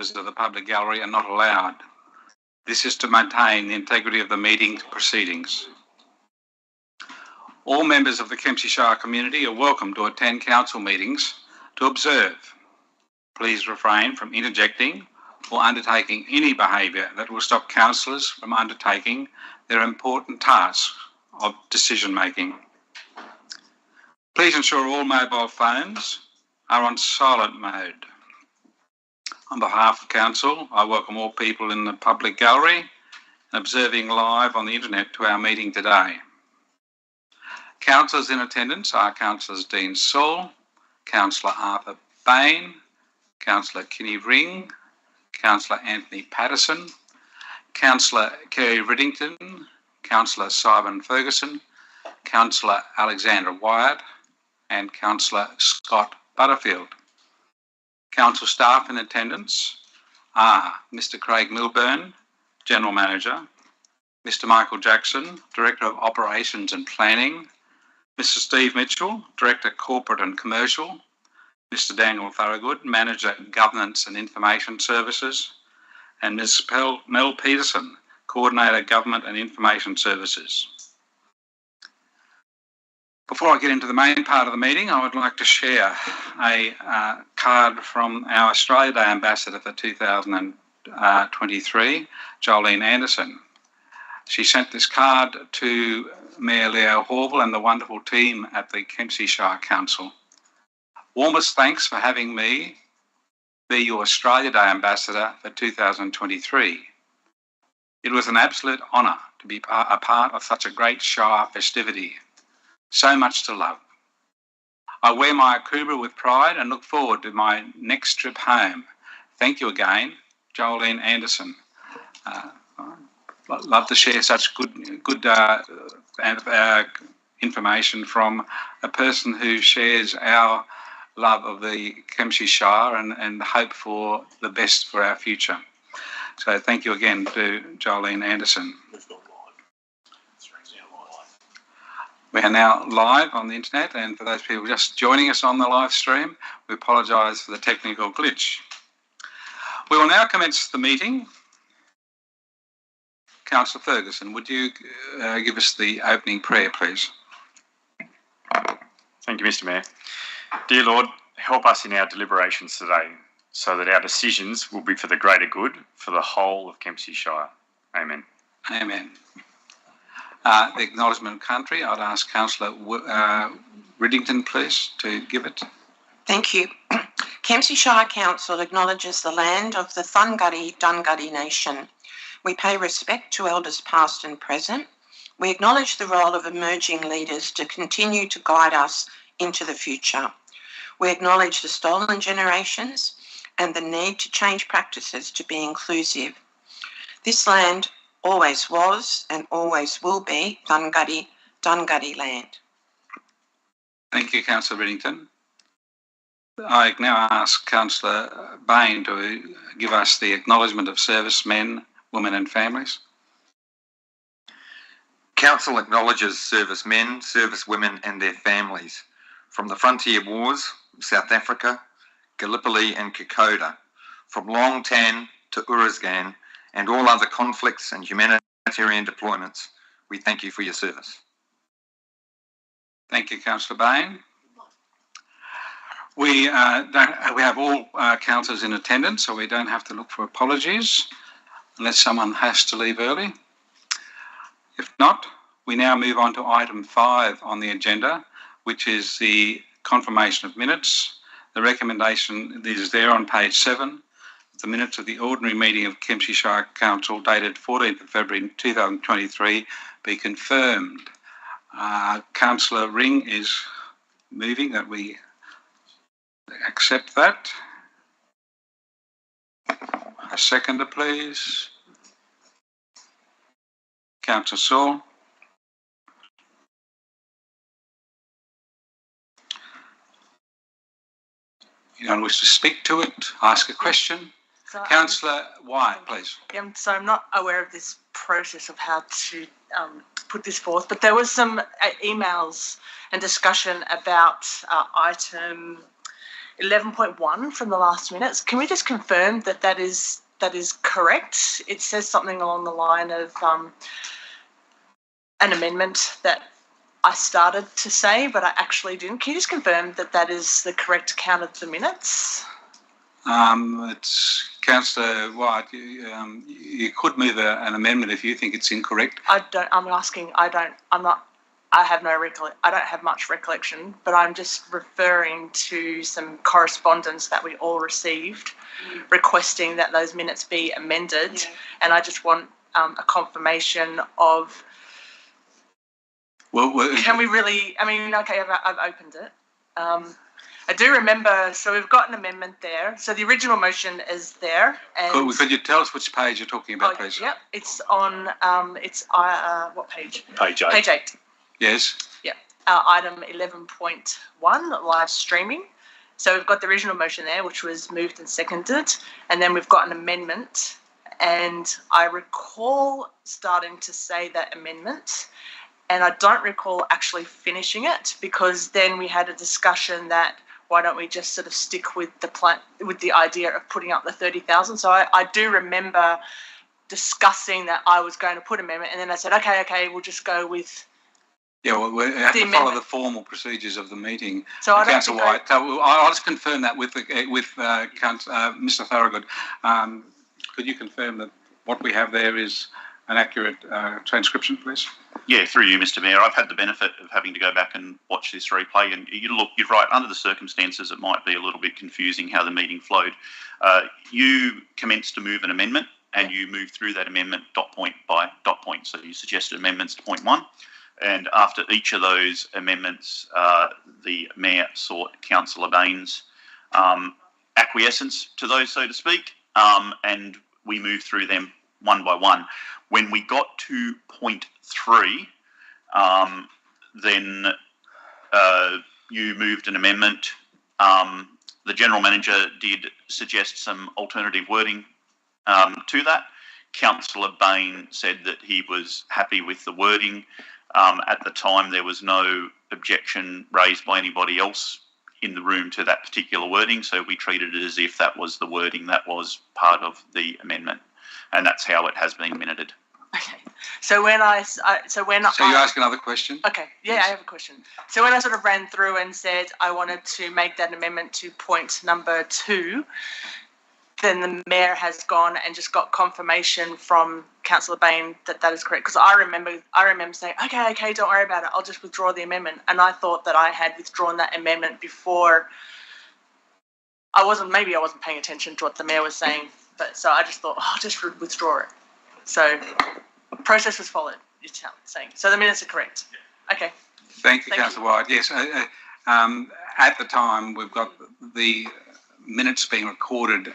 of the public gallery are not allowed. This is to maintain the integrity of the meeting proceedings. All members of the Kempsey Shire community are welcome to attend council meetings to observe. Please refrain from interjecting or undertaking any behaviour that will stop councillors from undertaking their important tasks of decision making. Please ensure all mobile phones are on silent mode. On behalf of Council, I welcome all people in the public gallery and observing live on the internet to our meeting today. Councillors in attendance are Councillors Dean Saul, Councillor Arthur Bain, Councillor Kinney Ring, Councillor Anthony Patterson, Councillor Kerry Riddington, Councillor Simon Ferguson, Councillor Alexandra Wyatt, and Councillor Scott Butterfield. Council staff in attendance are Mr. Craig Milburn, General Manager, Mr. Michael Jackson, Director of Operations and Planning, Mr. Steve Mitchell, Director Corporate and Commercial, Mr. Daniel Thorogood, Manager Governance and Information Services, and Ms. Mel Peterson, Coordinator Government and Information Services. Before I get into the main part of the meeting, I would like to share a card from our Australia Day Ambassador for 2023, Jolene Anderson. She sent this card to Mayor Leo Horval and the wonderful team at the Kempsey Shire Council. Warmest thanks for having me be your Australia Day Ambassador for 2023. It was an absolute honour to be a part of such a great Shire festivity. So much to love. I wear my Akubra with pride and look forward to my next trip home. Thank you again, Jolene Anderson. Love to share such good information from a person who shares our love of the Kempsey Shire and hope for the best for our future. So thank you again to Jolene Anderson. We are now live on the internet, and for those people just joining us on the live stream, we apologise for the technical glitch. We will now commence the meeting. Councillor Ferguson, would you give us the opening prayer, please? Thank you, Mr. Mayor. Dear Lord, help us in our deliberations today so that our decisions will be for the greater good for the whole of Kempsey Shire. Amen. Amen. The acknowledgement of country, I'd ask Councillor Riddington, please, to give it. Thank you. Kempsey Shire Council acknowledges the land of the Dungari Nation. We pay respect to elders past and present. We acknowledge the role of emerging leaders to continue to guide us into the future. We acknowledge the stolen generations and the need to change practices to be inclusive. This land always was and always will be Dungari land. Thank you, Councillor Riddington. I now ask Councillor Bain to give us the acknowledgement of servicemen, women and families. Council acknowledges servicemen, servicewomen and their families from the frontier wars, South Africa, Gallipoli and Kokoda, from Long Tan to Uruzgan and all other conflicts and humanitarian deployments. We thank you for your service. Thank you, Councillor Bain. We have all councillors in attendance, so we don't have to look for apologies unless someone has to leave early. If not, we now move on to item 5 on the agenda, which is the confirmation of minutes. The recommendation is there on page 7. The minutes of the ordinary meeting of Kempsey Shire Council dated 14th of February 2023 be confirmed. Councillor Ring is moving that we accept that. A seconder, please. Councillor Saul. You don't wish to speak to it, ask a question? So Councillor Wyatt, please. So I'm not aware of this process of how to put this forth, but there was some emails and discussion about item 11.1 from the last minutes. Can we just confirm that that is correct? It says something along the line of an amendment that I started to say, but I actually didn't. Can you just confirm that that is the correct count of the minutes? It's Councillor White. You could move an amendment if you think it's incorrect. I don't have much recollection, but I'm just referring to some correspondence that we all received requesting that those minutes be amended. And I just want a confirmation of, can we really, okay, I've opened it. I do remember, so we've got an amendment there. So the original motion is there. And could you tell us which page you're talking about, please? Yep, it's on, what page? Page 8. Page 8. Yes. Yeah, item 11.1, live streaming. So we've got the original motion there, which was moved and seconded, and then we've got an amendment. And I recall starting to say that amendment, and I don't recall actually finishing it, because then we had a discussion that why don't we just sort of stick with the plan, with the idea of putting up the 30,000. So I do remember discussing that I was going to put amendment, and then I said, okay, we'll just go with. Yeah, well, we have to follow the formal procedures of the meeting. So I don't Councillor White, I'll just confirm that with Mr. Thorogood. Could you confirm that what we have there is an accurate transcription, please? Yeah, through you, Mr. Mayor. I've had the benefit of having to go back and watch this replay, and you're right. Under the circumstances, it might be a little bit confusing how the meeting flowed. You commenced to move an amendment, and you moved through that amendment dot point by dot point. So you suggested amendments to point 1. And after each of those amendments, the Mayor sought Councillor Bain's acquiescence to those, so to speak, and we moved through them one by one. When we got to point 3, then you moved an amendment. The General Manager did suggest some alternative wording to that. Councillor Bain said that he was happy with the wording. At the time, there was no objection raised by anybody else in the room to that particular wording, so we treated it as if that was the wording that was part of the amendment, and that's how it has been minuted. Okay. So when So you ask another question? Okay. Yeah, yes. I have a question. So when I sort of ran through and said I wanted to make that amendment to point number 2, then the Mayor has gone and just got confirmation from Councillor Bain that that is correct. Because I remember saying, okay, don't worry about it. I'll just withdraw the amendment. And I thought that I had withdrawn that amendment before. Maybe I wasn't paying attention to what the Mayor was saying. But so I just thought, I'll just withdraw it. So the process was followed, you're saying. So the minutes are correct. Okay. Thank you, Councillor White. Yes, at the time, we've got the minutes being recorded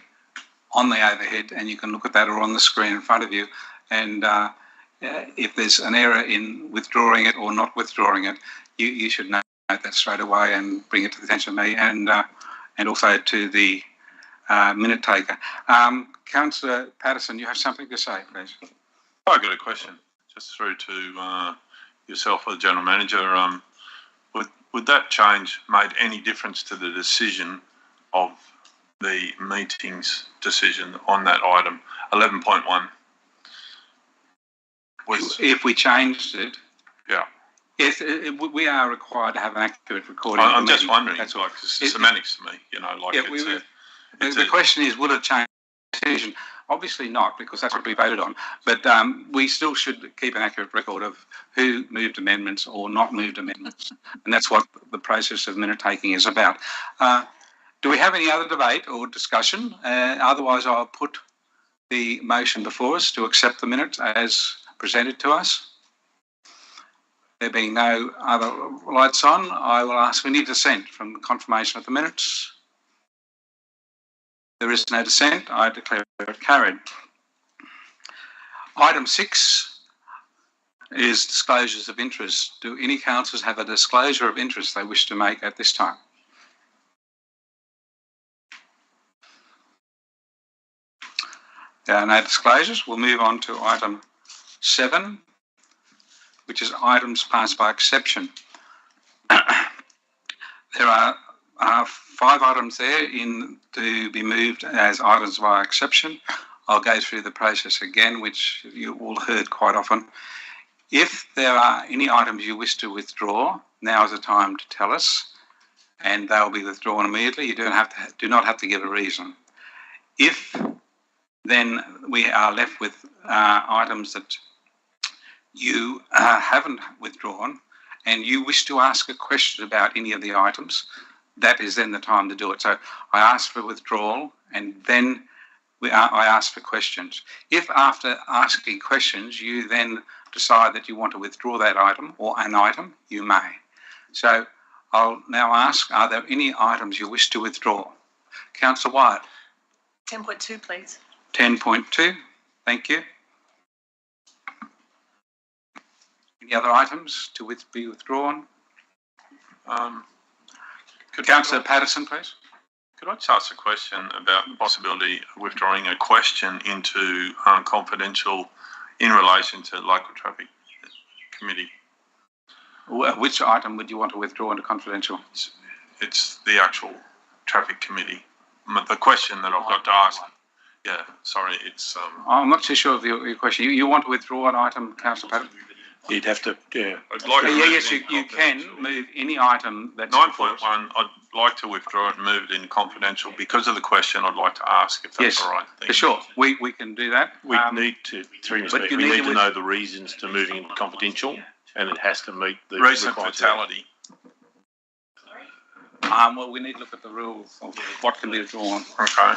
on the overhead, and you can look at that or on the screen in front of you. And if there's an error in withdrawing it or not withdrawing it, you should note that straight away and bring it to the attention of me and also to the minute taker. Councillor Patterson, you have something to say, please. I've got a question, just through to yourself or the General Manager. Would that change made any difference to the decision of the meeting's decision on that item, 11.1? If we changed it? Yeah. Yes, we are required to have an accurate recording. I'm just wondering, that's like, it's semantics to me, the question is, will it change the decision? Obviously not, because that's what we voted on. But we still should keep an accurate record of who moved amendments or not moved amendments. And that's what the process of minute taking is about. Do we have any other debate or discussion? Otherwise, I'll put the motion before us to accept the minutes as presented to us. There being no other lights on, I will ask for any dissent from the confirmation of the minutes. There is no dissent. I declare it carried. Item 6 is disclosures of interest. Do any councillors have a disclosure of interest they wish to make at this time? There are no disclosures. We'll move on to item 7, which is items passed by exception. There are 5 items there to be moved as items by exception. I'll go through the process again, which you all heard quite often. If there are any items you wish to withdraw, now is the time to tell us, and they'll be withdrawn immediately. You do not have to give a reason. If then we are left with items that you haven't withdrawn, and you wish to ask a question about any of the items, that is then the time to do it. So I ask for withdrawal, and then I ask for questions. If after asking questions you then decide that you want to withdraw that item or an item, you may. So I'll now ask, are there any items you wish to withdraw? Councillor Wyatt. 10.2, please. 10.2, thank you. Any other items to be withdrawn? Councillor Patterson, please. Could I just ask a question about the possibility of withdrawing a question into confidential in relation to local traffic committee? Which item would you want to withdraw into confidential? It's the actual traffic committee. The question that I've got to ask. Yeah, sorry, it's... I'm not too sure of your question. You want to withdraw an item, Councillor Patterson? You'd have to, yeah. I'd like to Yes, you can move any item that's... 9.1, I'd like to withdraw it and move it in confidential because of the question I'd like to ask, if that's all right. For sure. We can do that. We need to, through respect, we need to know the reasons to moving into confidential, and it has to meet the recent criteria. fatality. Well, we need to look at the rules of what can be withdrawn. Okay.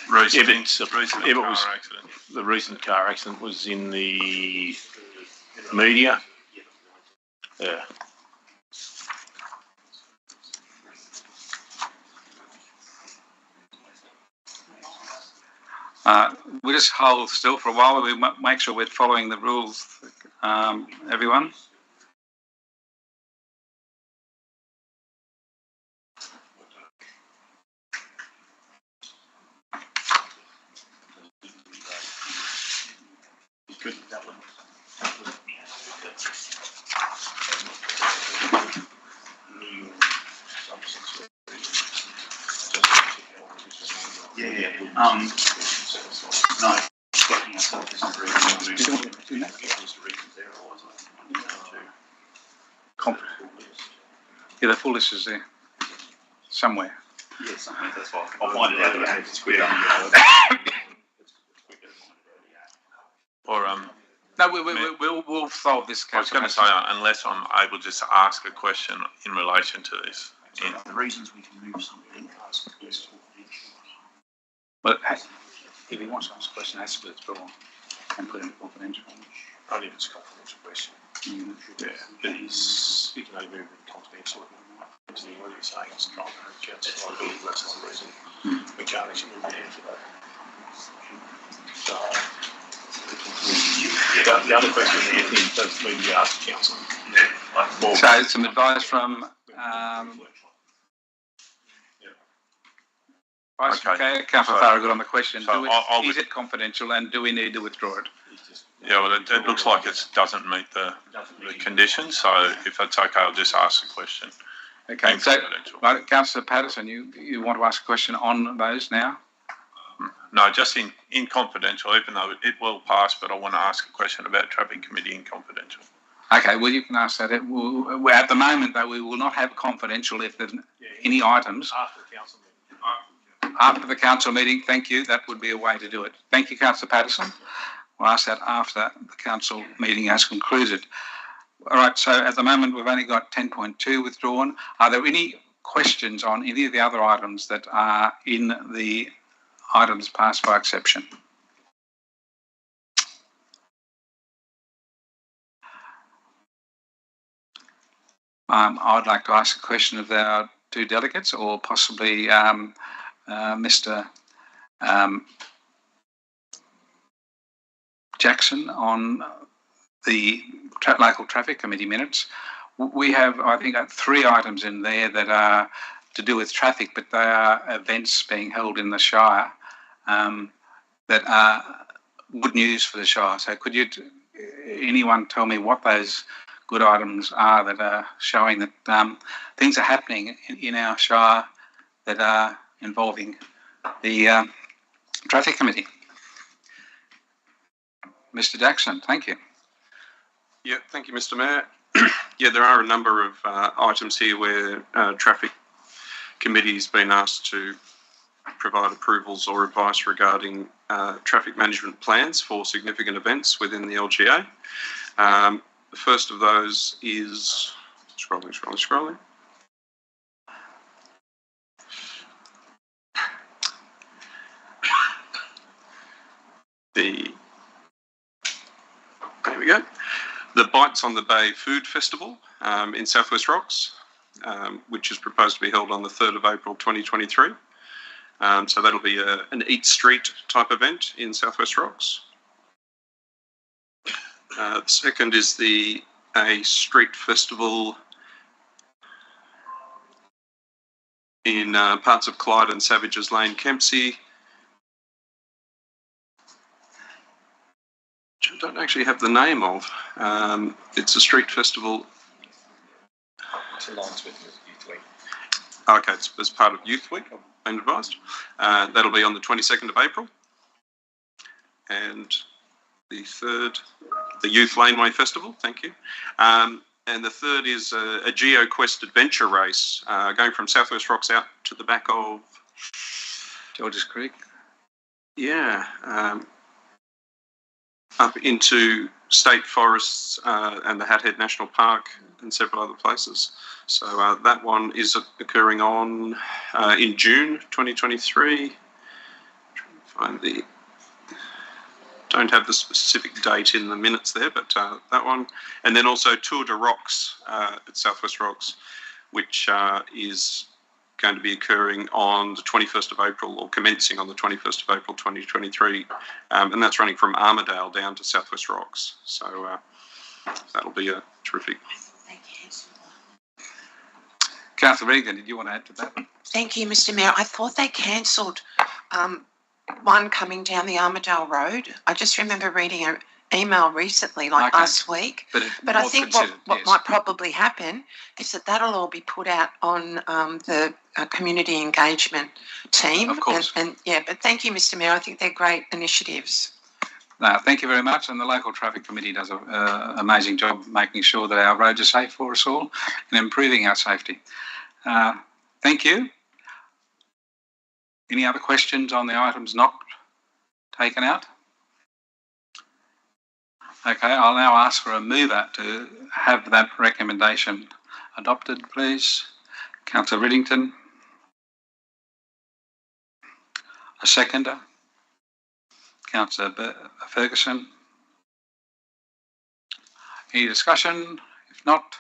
If it's Recent if it car was accident. the recent car accident was in the media, yeah. We'll just hold still for a while. We make sure we're following the rules, everyone. Yeah, the full list is there somewhere. Yes, that's fine. I'll find it out. It's quicker. Or, No, we'll solve this. I was going to say, unless I'm able just to ask a question in relation to this. The reasons we can move something. But if he wants to ask a question, it has to be withdrawn and put in confidential. Only if it's a confidential question. Yeah, but you can only move it confidential. What you're saying is council liability, that's not the reason. We can't actually move it into that. So, the other question I think does need to be asked to council. So some advice from Okay. Councillor Farragut on the question. So is it confidential and do we need to withdraw it? Yeah, well, it looks like it doesn't meet the conditions, so if it's okay, I'll just ask the question. Okay, so right, Councillor Patterson, you want to ask a question on those now? No, just in confidential, even though it will pass, but I want to ask a question about traffic committee in confidential. Okay, well, you can ask that. At the moment, though, we will not have confidential if there's any items. After the council meeting. After the council meeting, thank you. That would be a way to do it. Thank you, Councillor Patterson. We'll ask that after the council meeting has concluded. All right, so at the moment, we've only got 10.2 withdrawn. Are there any questions on any of the other items that are in the items passed by exception? I'd like to ask a question of our two delegates, or possibly Mr. Jackson on the local traffic committee minutes. We have, I think, 3 items in there that are to do with traffic, but they are events being held in the Shire that are good news for the Shire. So could anyone tell me what those good items are that are showing that things are happening in our Shire that are involving the Traffic Committee. Mr. Jackson, thank you. Yeah, thank you, Mr. Mayor. Yeah, there are a number of items here where Traffic Committee has been asked to provide approvals or advice regarding traffic management plans for significant events within the LGA. The first of those is scrolling. There we go. The Bites on the Bay Food Festival in South West Rocks, which is proposed to be held on the 3rd of April 2023. So that'll be an Eat Street type event in South West Rocks. The second is a street festival in parts of Clyde and Savages Lane, Kempsey. Which I don't actually have the name of. It's a street festival. It aligns with Youth Week. Okay, it's as part of Youth Week, I've been advised. That'll be on the 22nd of April. And the third, the Youth Laneway Festival, thank you. And the third is a GeoQuest adventure race going from South West Rocks out to the back of Georges Creek. Yeah, up into state forests and the Hathead National Park and several other places. So that one is occurring on in June 2023. Find the don't have the specific date in the minutes there, but that one, and then also Tour de Rocks at South West Rocks, which is going to be occurring on the 21st of April, or commencing on the 21st of April 2023, and that's running from Armidale down to South West Rocks. So that'll be a terrific. Councillor Regan, did you want to add to that? Thank you, Mr. Mayor. I thought they cancelled one coming down the Armidale Road. I just remember reading an email recently, last week. But I think what might probably happen is that'll all be put out on the community engagement team. Of course. And but thank you, Mr. Mayor. I think they're great initiatives. No, thank you very much. And the local traffic committee does an amazing job making sure that our roads are safe for us all and improving our safety. Thank you. Any other questions on the items not taken out? Okay, I'll now ask for a mover to have that recommendation adopted, please. Councillor Riddington. A seconder. Councillor Ferguson. Any discussion? If not,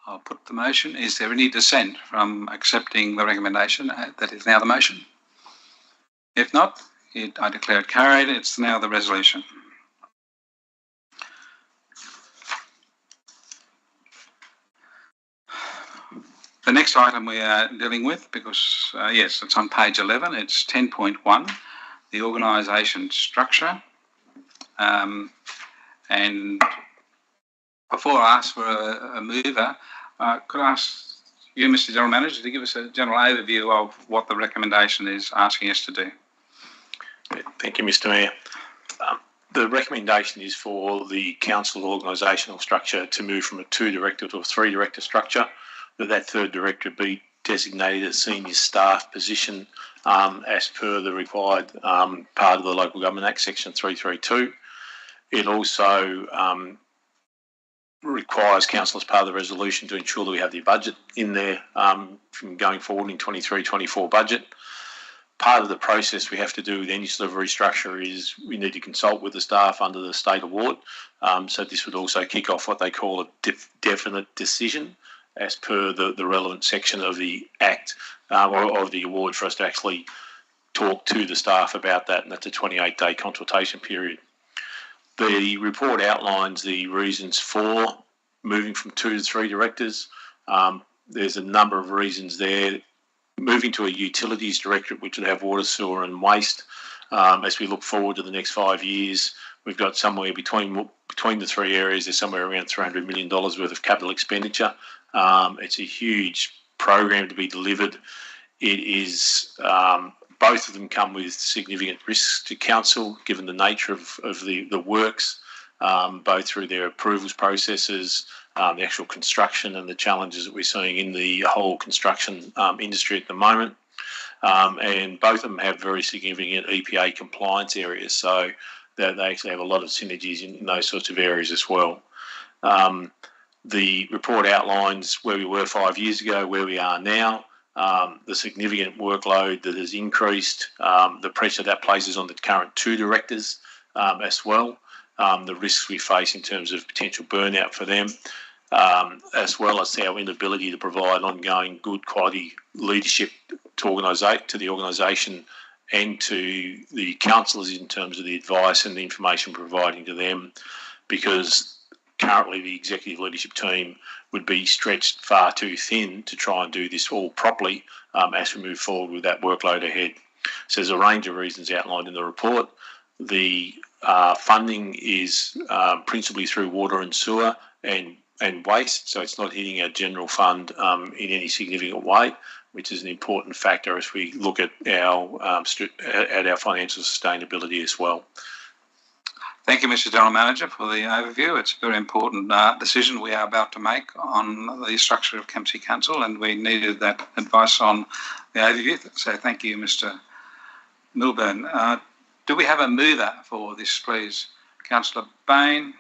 I'll put the motion. Is there any dissent from accepting the recommendation that is now the motion? If not, I declare it carried. It's now the resolution. The next item we are dealing with, because yes, it's on page 11, it's 10.1, the organisation structure. And before I ask for a mover, could I ask you, Mr. General Manager, to give us a general overview of what the recommendation is asking us to do? Thank you, Mr. Mayor. The recommendation is for the council organisational structure to move from a 2-director to a 3-director structure, that third director be designated as senior staff position as per the required part of the Local Government Act, Section 332. It also requires council as part of the resolution to ensure that we have the budget in there from going forward in 23-24 budget. Part of the process we have to do with any sort of restructure is we need to consult with the staff under the state award. So this would also kick off what they call a definite decision as per the relevant section of the Act or of the award for us to actually talk to the staff about that, and that's a 28-day consultation period. The report outlines the reasons for moving from 2 to 3 directors. There's a number of reasons there. Moving to a utilities directorate, which would have water, sewer and waste. As we look forward to the next 5 years, we've got somewhere between the three areas, there's somewhere around $300 million worth of capital expenditure. It's a huge program to be delivered. It is both of them come with significant risks to council, given the nature of the works, both through their approvals processes, the actual construction, and the challenges that we're seeing in the whole construction industry at the moment. And both of them have very significant EPA compliance areas, so they actually have a lot of synergies in those sorts of areas as well. The report outlines where we were 5 years ago, where we are now, the significant workload that has increased, the pressure that places on the current two directors as well, the risks we face in terms of potential burnout for them, as well as our inability to provide ongoing good quality leadership to the organisation and to the councillors in terms of the advice and the information providing to them, because currently the executive leadership team would be stretched far too thin to try and do this all properly as we move forward with that workload ahead. So there's a range of reasons outlined in the report. The funding is principally through water and sewer and waste, so it's not hitting our general fund in any significant way, which is an important factor as we look at our financial sustainability as well. Thank you, Mr. General Manager, for the overview. It's a very important decision we are about to make on the structure of Kempsey Council, and we needed that advice on the overview. So thank you, Mr. Milburn. Do we have a mover for this, please? Councillor Bain.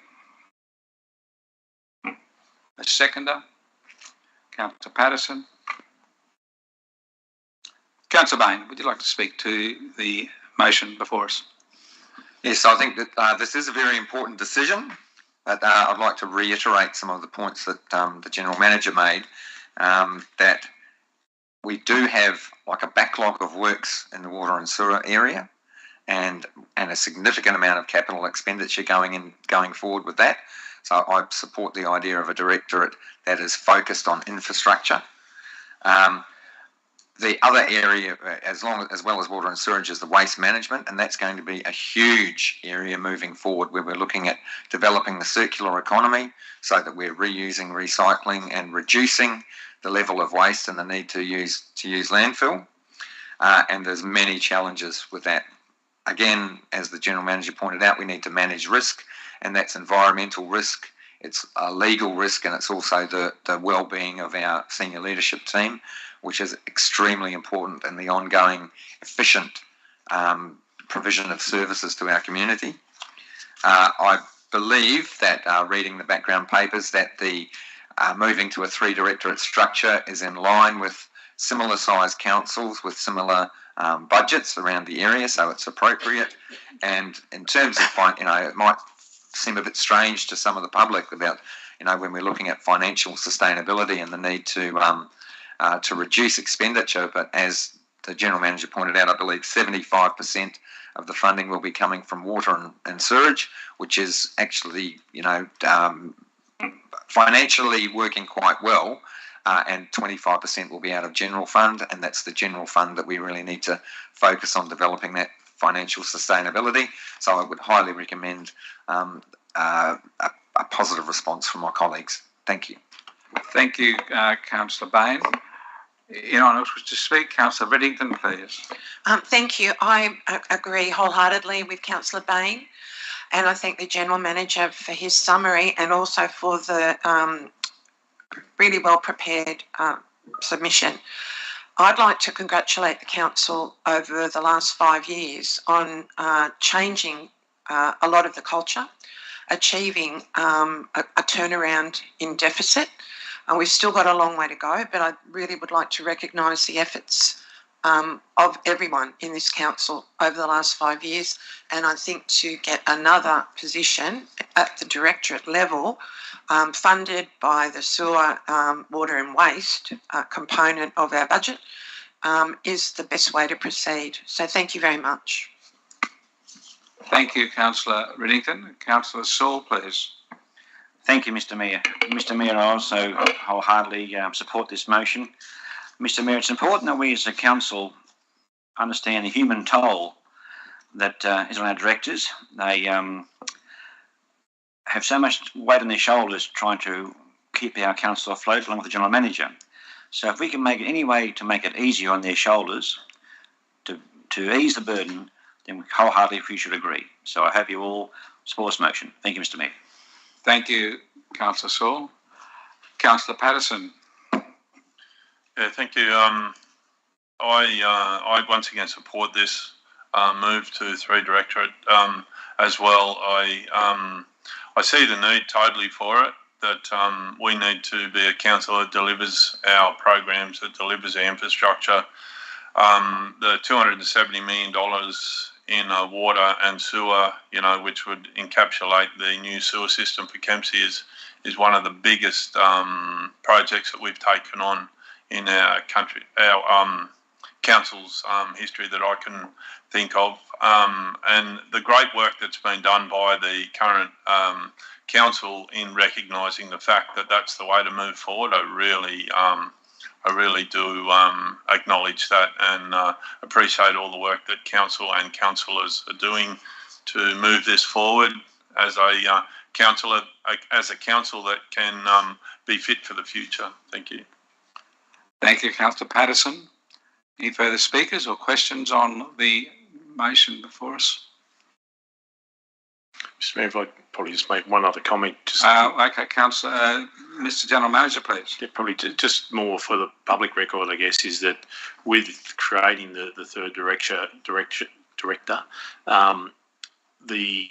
A seconder? Councillor Patterson. Councillor Bain, would you like to speak to the motion before us? Yes, I think that this is a very important decision, but I'd like to reiterate some of the points that the General Manager made, that we do have like a backlog of works in the water and sewer area, and a significant amount of capital expenditure going forward with that. So I support the idea of a directorate that is focused on infrastructure. The other area, as well as water and sewerage, is the waste management, and that's going to be a huge area moving forward, where we're looking at developing the circular economy so that we're reusing, recycling, and reducing the level of waste and the need to use landfill. And there's many challenges with that. Again, as the General Manager pointed out, we need to manage risk, and that's environmental risk, it's a legal risk, and it's also the well-being of our senior leadership team, which is extremely important in the ongoing efficient provision of services to our community. I believe that reading the background papers, that the moving to a 3-directorate structure is in line with similar sized councils with similar budgets around the area, so it's appropriate. And in terms of, it might seem a bit strange to some of the public about, when we're looking at financial sustainability and the need to reduce expenditure, but as the General Manager pointed out, I believe 75% of the funding will be coming from water and sewerage, which is actually, financially working quite well, and 25% will be out of general fund, and that's the general fund that we really need to focus on developing that financial sustainability. So I would highly recommend a positive response from my colleagues. Thank you. Thank you, Councillor Bain. Anyone else wish to speak? Councillor Riddington, please. Thank you. I agree wholeheartedly with Councillor Bain, and I thank the General Manager for his summary and also for the really well prepared submission. I'd like to congratulate the Council over the last 5 years on changing a lot of the culture, achieving a turnaround in deficit. And we've still got a long way to go, but I really would like to recognise the efforts of everyone in this council over the last 5 years. And I think to get another position at the directorate level, funded by the sewer, water and waste component of our budget, is the best way to proceed. So thank you very much. Thank you, Councillor Riddington. Councillor Saul, please. Thank you, Mr. Mayor. Mr. Mayor, I also wholeheartedly support this motion. Mr. Mayor, it's important that we as a council understand the human toll that is on our directors. They have so much weight on their shoulders trying to keep our council afloat along with the general manager. So if we can make it any way to make it easier on their shoulders, to ease the burden, then wholeheartedly we should agree. So I hope you all support this motion. Thank you, Mr. Mayor. Thank you, Councillor Saul. Councillor Patterson. Yeah, thank you. I once again support this move to 3 directorate as well. I see the need totally for it, that we need to be a council that delivers our programs, that delivers our infrastructure. The $270 million in water and sewer, which would encapsulate the new sewer system for Kempsey is one of the biggest projects that we've taken on in our country, our council's history that I can think of. And the great work that's been done by the current council in recognising the fact that that's the way to move forward, I really do acknowledge that and appreciate all the work that council and councillors are doing to move this forward as a council that can be fit for the future. Thank you. Thank you, Councillor Patterson. Any further speakers or questions on the motion before us? Mr. Mayor, if I could probably just make one other comment. Okay, Councillor, Mr. General Manager, please. Yeah, probably just more for the public record, I guess, is that with creating the 3rd director, the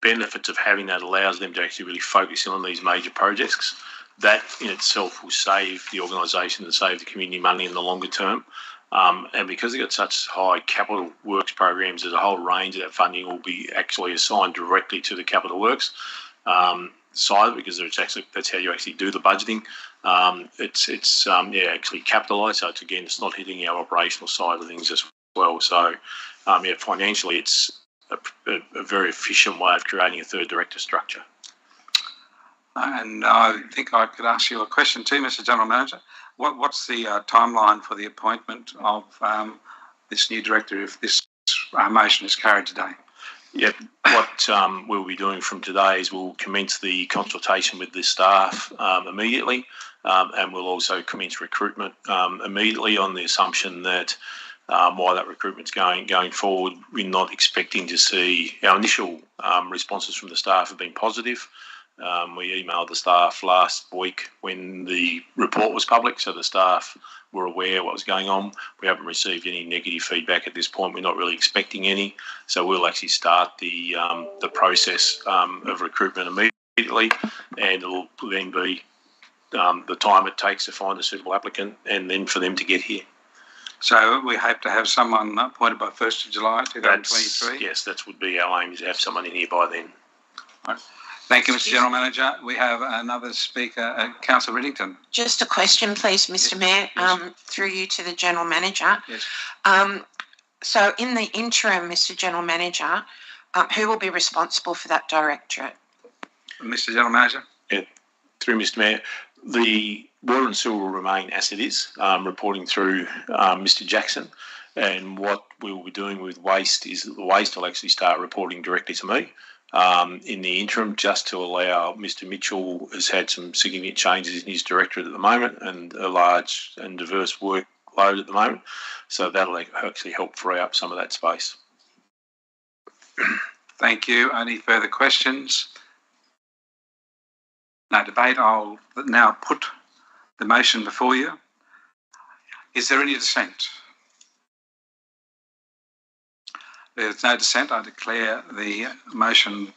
benefits of having that allows them to actually really focus in on these major projects. That in itself will save the organisation and save the community money in the longer term. And because they've got such high capital works programs, there's a whole range of that funding will be actually assigned directly to the capital works side, because that's how you actually do the budgeting. It's actually capitalised, so it's not hitting our operational side of things as well. So financially, it's a very efficient way of creating a 3rd director structure. And I think I could ask you a question too, Mr. General Manager. What's the timeline for the appointment of this new director if this motion is carried today? Yeah, what we'll be doing from today is we'll commence the consultation with the staff immediately, and we'll also commence recruitment immediately on the assumption that while that recruitment's going forward, we're not expecting to see our initial responses from the staff have been positive. We emailed the staff last week when the report was public, so the staff were aware what was going on. We haven't received any negative feedback at this point. We're not really expecting any, so we'll actually start the process of recruitment immediately, and it'll then be the time it takes to find a suitable applicant and then for them to get here. So we hope to have someone appointed by 1st of July 2023? Yes, that would be our aim, is to have someone in here by then. Right. Thank you, Mr. General Manager. We have another speaker, Councillor Riddington. Just a question, please, Mr. Mayor, through you to the General Manager. Yes. So in the interim, Mr. General Manager, who will be responsible for that directorate? Mr. General Manager. Yeah, through Mr. Mayor, the water and sewer will remain as it is, reporting through Mr. Jackson. And what we will be doing with waste is that the waste will actually start reporting directly to me. In the interim, just to allow Mr. Mitchell has had some significant changes in his directorate at the moment and a large and diverse workload at the moment. So that'll actually help free up some of that space. Thank you. Any further questions? No debate. I'll now put the motion before you. Is there any dissent? There's no dissent. I declare the motion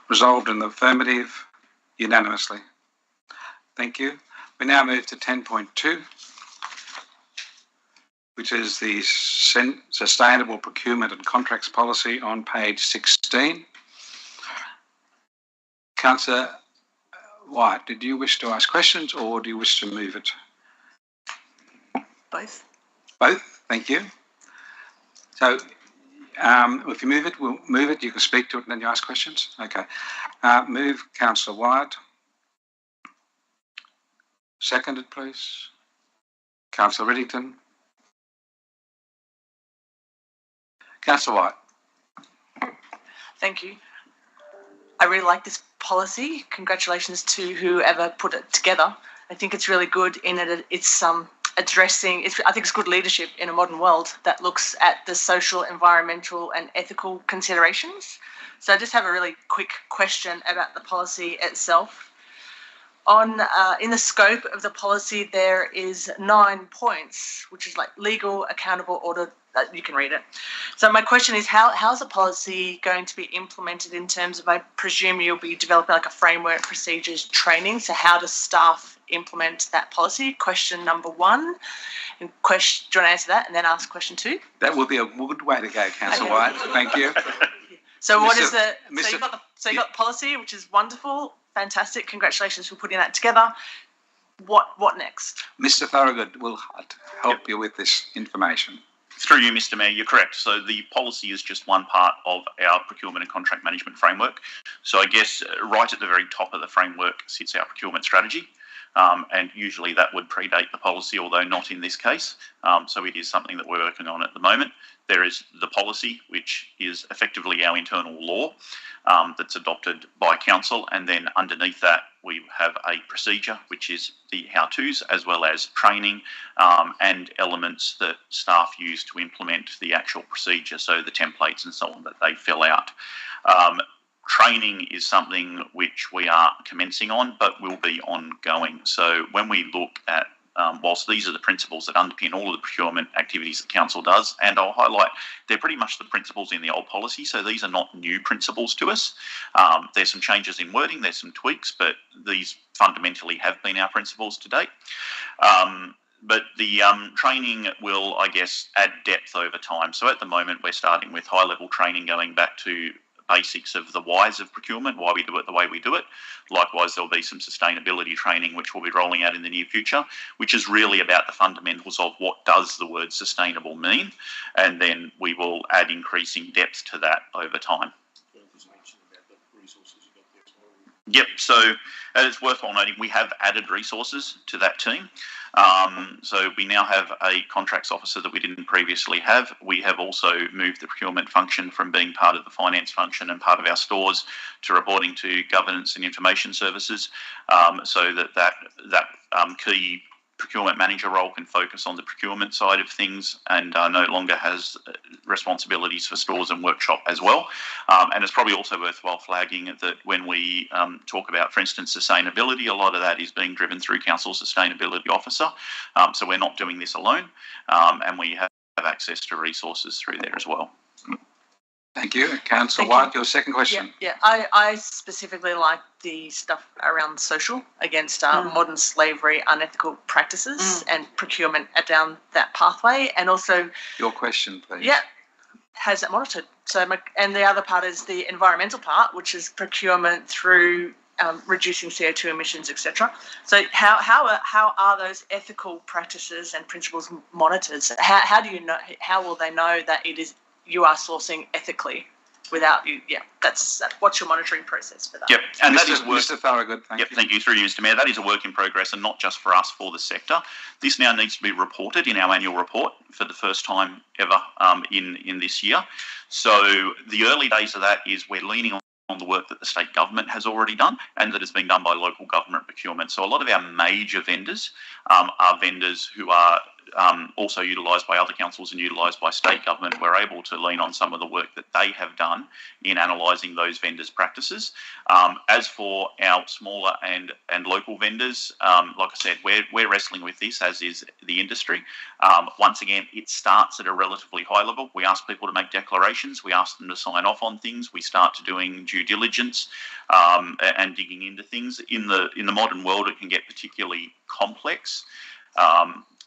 resolved in the affirmative unanimously. Thank you. We now move to 10.2, which is the Sustainable Procurement and Contracts Policy on page 16. Councillor White, did you wish to ask questions or do you wish to move it? Both. Both, thank you. So if you move it, we'll move it. You can speak to it and then you ask questions. Okay. Move, Councillor White. Seconded, please. Councillor Riddington. Councillor White. Thank you. I really like this policy. Congratulations to whoever put it together. I think it's really good in that it's addressing, I think it's good leadership in a modern world that looks at the social, environmental and ethical considerations. So I just have a really quick question about the policy itself. In the scope of the policy, there is 9 points, which is like legal, accountable, order. You can read it. So my question is, how's the policy going to be implemented in terms of, I presume you'll be developing like a framework, procedures, training. So how does staff implement that policy? Question number 1. And do you want to answer that and then ask question 2? That would be a good way to go, Councillor White. Thank you. So what is the? So you got the policy, which is wonderful, fantastic. Congratulations for putting that together. What next? Mr. Thorogood will help you with this information. Through you, Mr. Mayor, you're correct. So the policy is just one part of our procurement and contract management framework. So I guess right at the very top of the framework sits our procurement strategy. And usually that would predate the policy, although not in this case. So it is something that we're working on at the moment. There is the policy, which is effectively our internal law that's adopted by council. And then underneath that, we have a procedure, which is the how-tos, as well as training and elements that staff use to implement the actual procedure. So the templates and so on that they fill out. Training is something which we are commencing on, but will be ongoing. So when we look at, whilst these are the principles that underpin all of the procurement activities that council does, and I'll highlight, they're pretty much the principles in the old policy, so these are not new principles to us. There's some changes in wording, there's some tweaks, but these fundamentally have been our principles to date. But the training will, I guess, add depth over time. So at the moment, we're starting with high-level training going back to basics of the whys of procurement, why we do it the way we do it. Likewise, there'll be some sustainability training which we'll be rolling out in the near future, which is really about the fundamentals of what does the word sustainable mean, and then we will add increasing depth to that over time. Yep, so it's worthwhile noting we have added resources to that team. So we now have a contracts officer that we didn't previously have. We have also moved the procurement function from being part of the finance function and part of our stores to reporting to governance and information services, so that key procurement manager role can focus on the procurement side of things and no longer has responsibilities for stores and workshop as well. And it's probably also worthwhile flagging that when we talk about, for instance, sustainability, a lot of that is being driven through Council's Sustainability Officer. So we're not doing this alone, and we have access to resources through there as well. Thank you. Councillor White, your second question. Yeah. I specifically like the stuff around social against modern slavery, unethical practices and procurement down that pathway. And also... Your question, please. Yeah. Has that monitored? So, and the other part is the environmental part, which is procurement through reducing CO2 emissions, etc. So how are those ethical practices and principles monitored? How do you know? How will they know that you are sourcing ethically without you? Yeah, that's what's your monitoring process for that? Yep, and that is Mr. Thorogood. Thank you. Thank you. Through you, Mr. Mayor. That is a work in progress, and not just for us, for the sector. This now needs to be reported in our annual report for the first time ever in this year. So the early days of that is we're leaning on the work that the state government has already done and that has been done by local government procurement. So a lot of our major vendors are vendors who are also utilised by other councils and utilised by state government. We're able to lean on some of the work that they have done in analysing those vendors' practices. As for our smaller and local vendors, like I said, we're wrestling with this, as is the industry. Once again, it starts at a relatively high level. We ask people to make declarations. We ask them to sign off on things. We start to doing due diligence and digging into things. In the modern world, it can get particularly complex.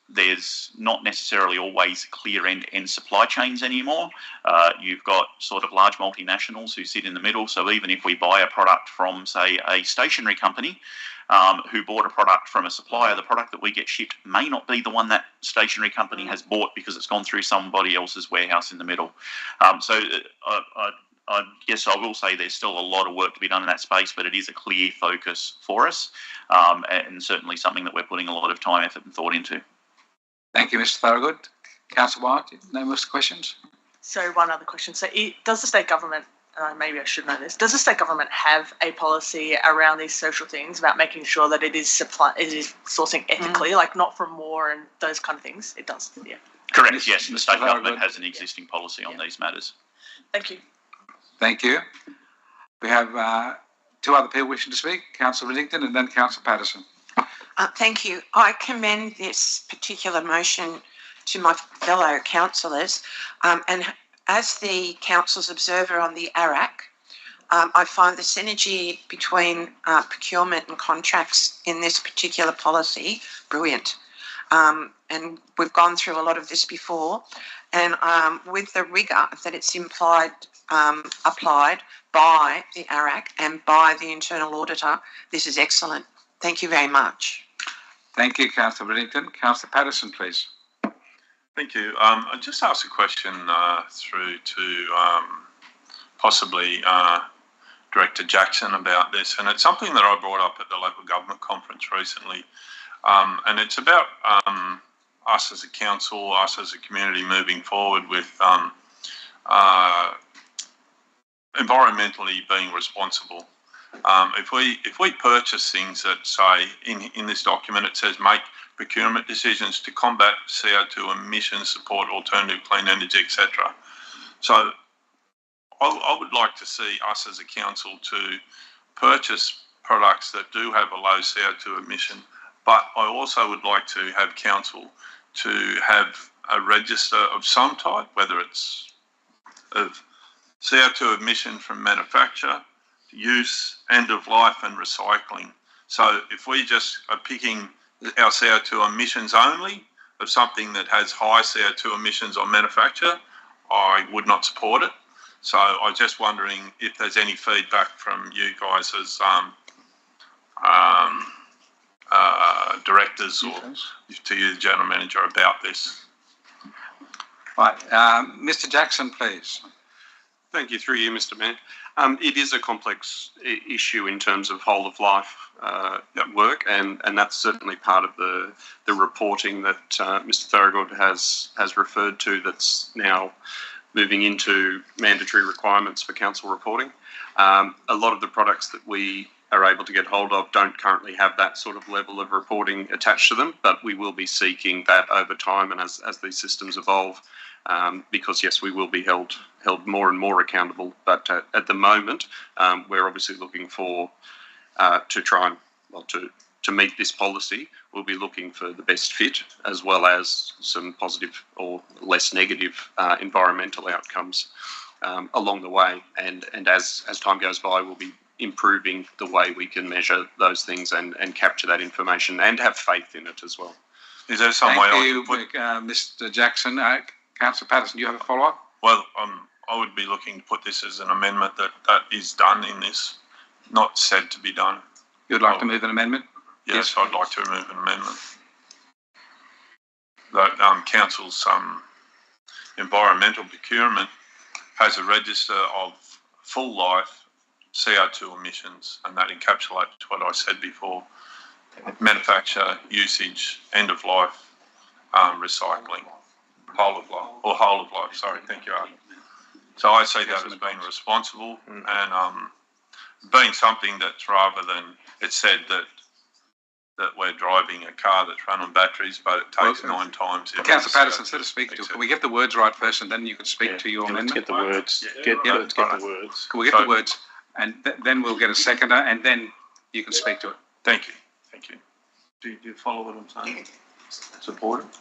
There's not necessarily always clear end-to-end supply chains anymore. You've got sort of large multinationals who sit in the middle. So even if we buy a product from, say, a stationery company who bought a product from a supplier, the product that we get shipped may not be the one that stationery company has bought because it's gone through somebody else's warehouse in the middle. So I guess I will say there's still a lot of work to be done in that space, but it is a clear focus for us and certainly something that we're putting a lot of time, effort and thought into. Thank you, Mr. Thorogood. Councillor White, no more questions? So one other question. So does the state government, maybe I should know this, does the state government have a policy around these social things about making sure that it is sourcing ethically, like not from war and those kind of things? It does, yeah. Correct, yes. The state government has an existing policy on these matters. Thank you. Thank you. We have two other people wishing to speak, Councillor Riddington and then Councillor Patterson. Thank you. I commend this particular motion to my fellow councillors, and as the council's observer on the ARAC, I find the synergy between procurement and contracts in this particular policy brilliant. And we've gone through a lot of this before, and with the rigour that it's applied by the ARAC and by the internal auditor, this is excellent. Thank you very much. Thank you, Councillor Riddington. Councillor Patterson, please. Thank you. I just asked a question through to possibly Director Jackson about this, and it's something that I brought up at the local government conference recently, and it's about us as a council, us as a community moving forward with environmentally being responsible. If we purchase things that say in this document it says make procurement decisions to combat CO2 emissions, support alternative clean energy, etc. So I would like to see us as a council to purchase products that do have a low CO2 emission, but I also would like to have council to have a register of some type, whether it's of CO2 emission from manufacture, use, end of life and recycling. So if we just are picking our CO2 emissions only of something that has high CO2 emissions on manufacture, I would not support it. So I'm just wondering if there's any feedback from you guys as directors or to you, the General Manager, about this. Right, Mr. Jackson, please. Thank you, through you, Mr. Mayor. It is a complex issue in terms of whole of life work, and that's certainly part of the reporting that Mr. Thorogood has referred to, that's now moving into mandatory requirements for council reporting. A lot of the products that we are able to get hold of don't currently have that sort of level of reporting attached to them, but we will be seeking that over time and as these systems evolve, because yes, we will be held more and more accountable. But at the moment, we're obviously looking for to try and to meet this policy. We'll be looking for the best fit as well as some positive or less negative environmental outcomes along the way. And as time goes by, we'll be improving the way we can measure those things and capture that information and have faith in it as well. Is there some way I can put... Mr. Jackson. Councillor Patterson, do you have a follow-up? Well, I would be looking to put this as an amendment that is done in this, not said to be done. You'd like to move an amendment? Yes, I'd like to remove an amendment. That Council's environmental procurement has a register of full life CO2 emissions, and that encapsulates what I said before: manufacture, usage, end of life, recycling, whole of life. Sorry, thank you, Art. So I see that as being responsible and being something that's, rather than it's said that we're driving a car that's run on batteries, but it takes 9 times. Councillor Patterson, instead of speaking to, can we get the words right first, and then you can speak to your amendment? Let's get the words. Let's get the words. Can we get the words, and then we'll get a seconder, and then you can speak to it. Thank you. Thank you. Do you follow what I'm saying? Support it.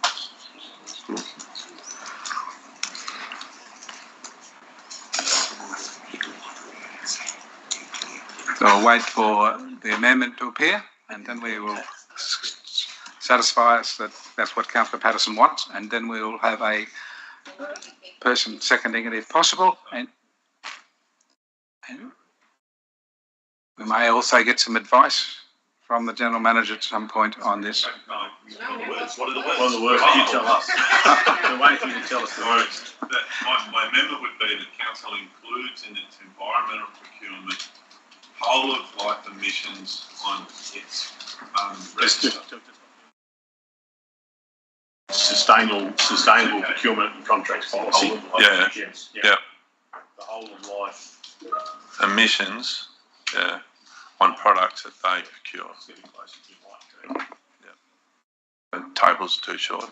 So I'll wait for the amendment to appear, and then we will satisfy us that that's what Councillor Patterson wants, and then we will have a person seconding it if possible, and we may also get some advice from the General Manager at some point on this. What are the words? What are the words? You tell us. We're waiting for you to tell us the words. My amendment would be that Council includes in its environmental procurement whole of life emissions on its register. sustainable procurement and contracts policy. Yeah. The whole of life Emissions, on products that they procure. The table's too short.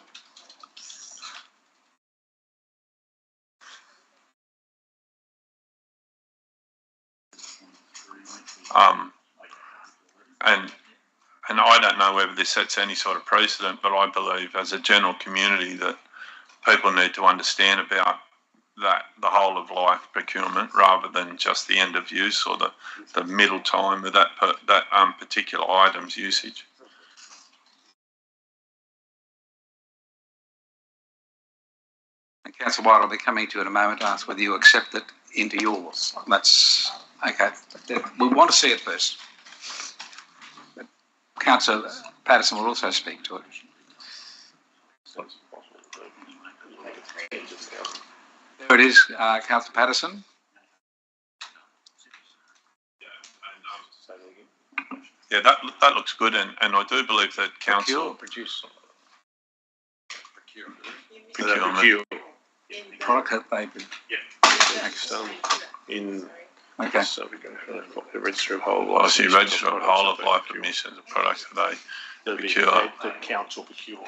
And I don't know whether this sets any sort of precedent, but I believe as a general community that people need to understand about that the whole of life procurement rather than just the end of use or the middle time of that particular item's usage. And Councillor White, I'll be coming to you in a moment to ask whether you accept it into yours. That's okay. We want to see it first. But Councillor Patterson will also speak to it. There it is, Councillor Patterson. Yeah, that looks good, and I do believe that council procurement. Product that they in okay. So we're going to put the register of whole life. I see register of whole of life emissions of products that they procure. The council procure.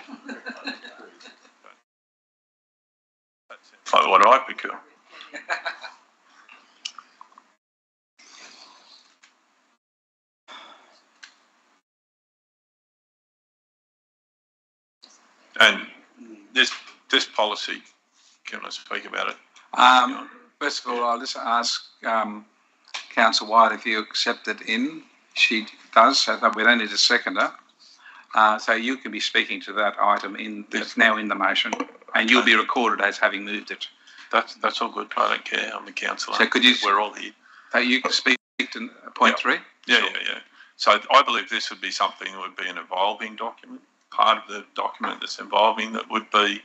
Like what I procure. And this policy, can I speak about it? First of all, I'll just ask Councillor White if you accept it in. She does, so we don't need a seconder. So you can be speaking to that item that's now in the motion, and you'll be recorded as having moved it. That's all good. I don't care. I'm the councillor. So could you? We're all here. So you can speak to point 3. Yeah. So I believe this would be something that would be an evolving document, part of the document that's evolving that would be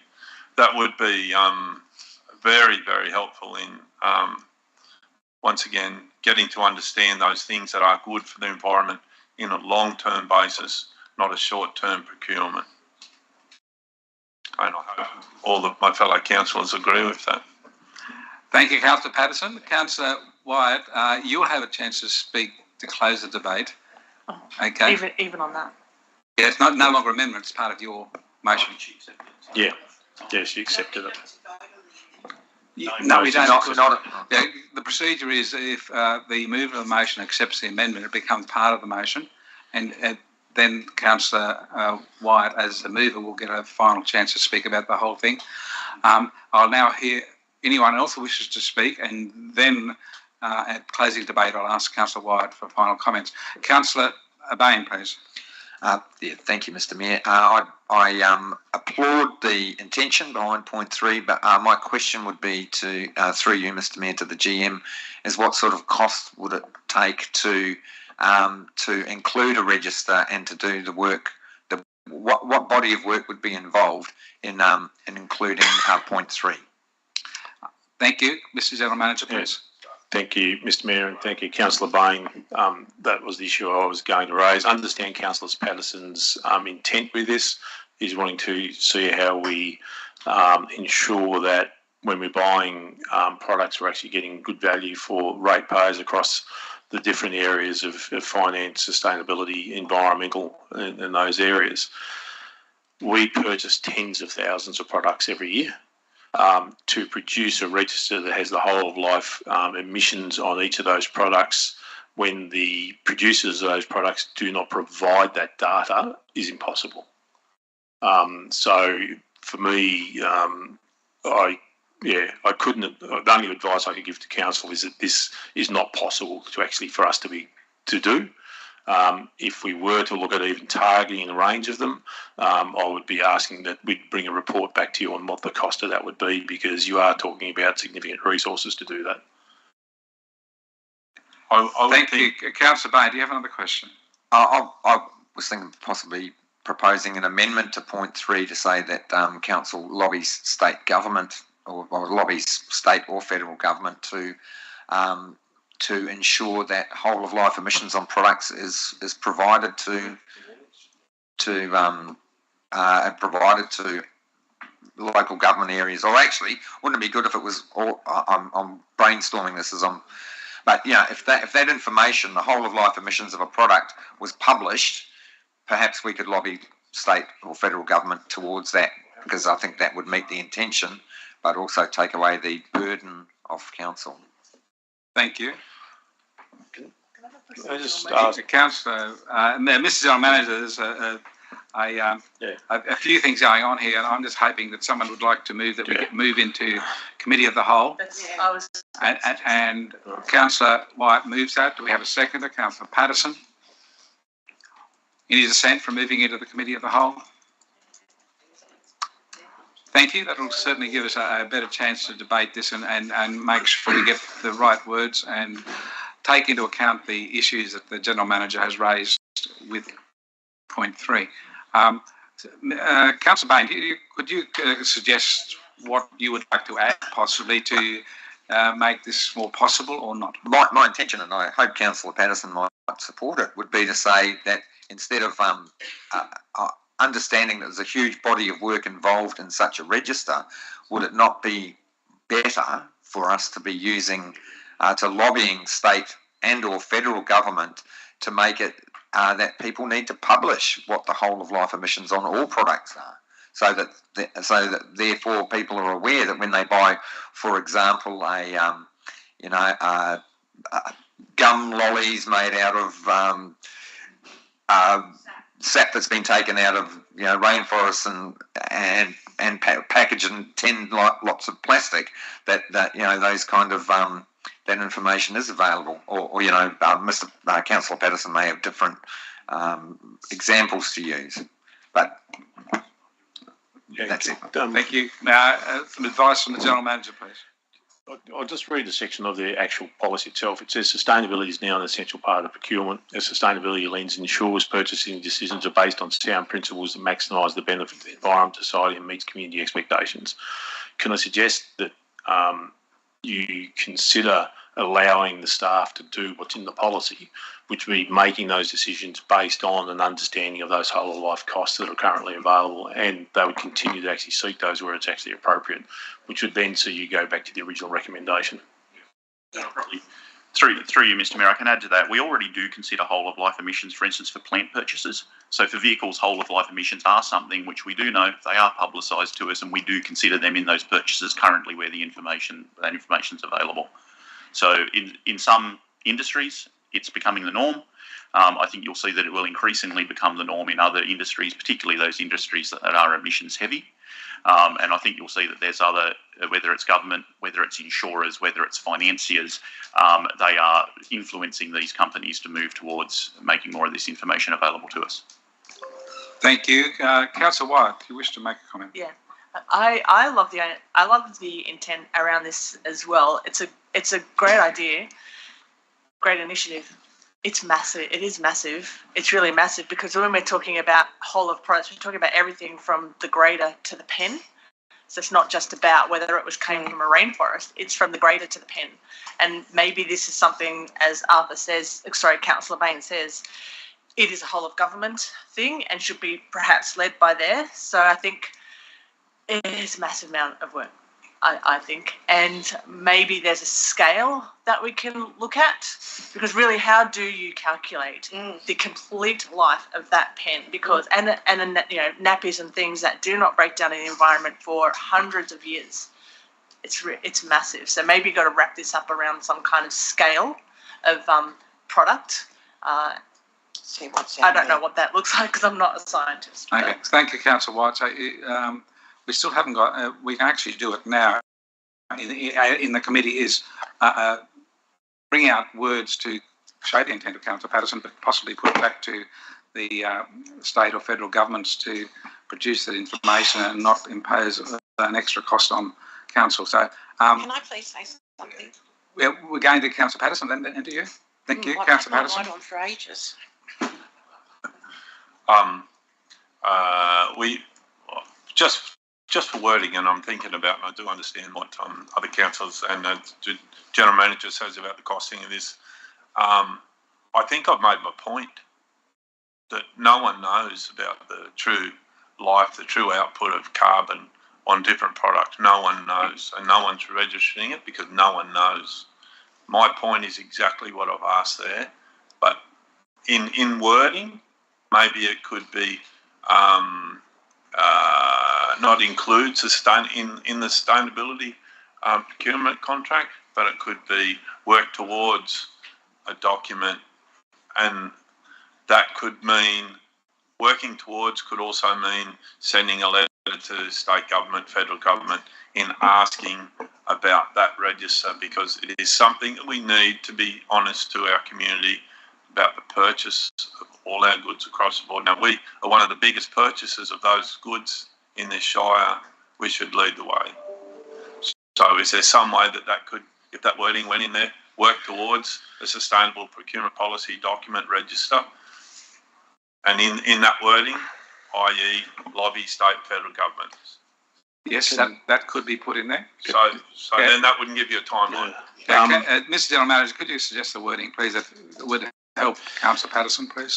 very, very helpful in once again getting to understand those things that are good for the environment in a long-term basis, not a short-term procurement. And I hope all of my fellow councillors agree with that. Thank you, Councillor Patterson. Councillor Wyatt, you'll have a chance to speak to close the debate. Okay. Even on that. Yeah, it's no longer amendment. It's part of your motion. Yeah. Yeah, she accepted it. No, we don't. The procedure is if the mover of the motion accepts the amendment, it becomes part of the motion, and then Councillor Wyatt, as the mover, will get a final chance to speak about the whole thing. I'll now hear anyone else who wishes to speak, and then at closing debate, I'll ask Councillor Wyatt for final comments. Councillor Bain, please. Thank you, Mr. Mayor. I applaud the intention behind point 3, but my question would be to, through you, Mr. Mayor, to the GM, is what sort of cost would it take to include a register and to do the work? What body of work would be involved in including point 3? Thank you, Mr. General Manager, please. Yes. Thank you, Mr. Mayor, and thank you, Councillor Bain. That was the issue I was going to raise. I understand Councillor Patterson's intent with this. He's wanting to see how we ensure that when we're buying products, we're actually getting good value for ratepayers across the different areas of finance, sustainability, environmental, and those areas. We purchase tens of thousands of products every year. To produce a register that has the whole of life emissions on each of those products when the producers of those products do not provide that data is impossible. So for me, I couldn't. The only advice I could give to council is that this is not possible for us to do. If we were to look at even targeting a range of them, I would be asking that we'd bring a report back to you on what the cost of that would be, because you are talking about significant resources to do that. Thank you. Councillor Bain, do you have another question? I was thinking possibly proposing an amendment to point 3 to say that council lobbies state government or lobbies state or federal government to ensure that whole of life emissions on products is provided to local government areas. Or actually, wouldn't it be good if it was all, I'm brainstorming this as I'm, but if that information, the whole of life emissions of a product, was published, perhaps we could lobby state or federal government towards that, because I think that would meet the intention, but also take away the burden of council. Thank you. I just ask, Councillor, Mr. General Manager, there's a few things going on here, and I'm just hoping that someone would like to move that we could move into Committee of the Whole. And Councillor White moves that. Do we have a seconder? Councillor Patterson. Any dissent from moving into the Committee of the Whole? Thank you. That will certainly give us a better chance to debate this and make sure we get the right words and take into account the issues that the General Manager has raised with point 3. Councillor Bain, could you suggest what you would like to add possibly to make this more possible or not? My intention, and I hope Councillor Patterson might support it, would be to say that instead of understanding that there's a huge body of work involved in such a register, would it not be better for us to be using, to lobbying state and or federal government to make it that people need to publish what the whole of life emissions on all products are, so that therefore people are aware that when they buy, for example, gum lollies made out of sap that's been taken out of rainforests and packaged in 10 lots of plastic, that those kind of that information is available, or Mr. Councillor Patterson may have different examples to use, but that's it. Thank you. Now, some advice from the General Manager, please. I'll just read the section of the actual policy itself. It says sustainability is now an essential part of procurement. As sustainability lens ensures purchasing decisions are based on sound principles that maximise the benefit of the environment, society, and meets community expectations. Can I suggest that you consider allowing the staff to do what's in the policy, which would be making those decisions based on an understanding of those whole of life costs that are currently available, and they would continue to actually seek those where it's actually appropriate, which would then see you go back to the original recommendation. Probably through you, Mr. Mayor, I can add to that. We already do consider whole of life emissions, for instance, for plant purchases. So for vehicles, whole of life emissions are something which we do know, they are publicised to us, and we do consider them in those purchases currently where that information is available. So in some industries, it's becoming the norm. I think you'll see that it will increasingly become the norm in other industries, particularly those industries that are emissions heavy. And I think you'll see that there's other, whether it's government, whether it's insurers, whether it's financiers, they are influencing these companies to move towards making more of this information available to us. Thank you. Councillor White, do you wish to make a comment? Yeah. I love the intent around this as well. It's a great idea, great initiative. It's massive. It is massive. It's really massive, because when we're talking about whole of products, we're talking about everything from the grader to the pen. So it's not just about whether it came from a rainforest. It's from the grader to the pen. And maybe this is something, as Councillor Bain says, it is a whole of government thing and should be perhaps led by there. So I think it is a massive amount of work, I think. And maybe there's a scale that we can look at, because really, how do you calculate the complete life of that pen? Because and nappies and things that do not break down in the environment for hundreds of years. It's massive. So maybe you've got to wrap this up around some kind of scale of product. See what's I don't know what that looks like, because I'm not a scientist. Okay, thank you, Councillor White. So, we still haven't got, we can actually do it now in the committee, is bring out words to show the intent of Councillor Patterson, but possibly put back to the state or federal governments to produce that information and not impose an extra cost on council. So, can I please say something? We're going to Councillor Patterson then, and to you. Thank you, Councillor Patterson. On for ages. We just for wording, and I'm thinking about, and I do understand what other councillors and the General Manager says about the costing of this. I think I've made my point that no one knows about the true life, the true output of carbon on different products. No one knows, and no one's registering it because no one knows. My point is exactly what I've asked there, but in wording, maybe it could be not include in the sustainability procurement contract, but it could be work towards a document, and that could mean working towards could also mean sending a letter to state government, federal government in asking about that register, because it is something that we need to be honest to our community about the purchase of all our goods across the board. Now, we are one of the biggest purchasers of those goods in this Shire. We should lead the way. So is there some way that could, if that wording went in there, work towards a sustainable procurement policy document register? And in that wording, i.e. lobby state and federal governments. Yes, that could be put in there. So then that wouldn't give you a timeline. Mr. General Manager, could you suggest the wording, please, that would help Councillor Patterson, please?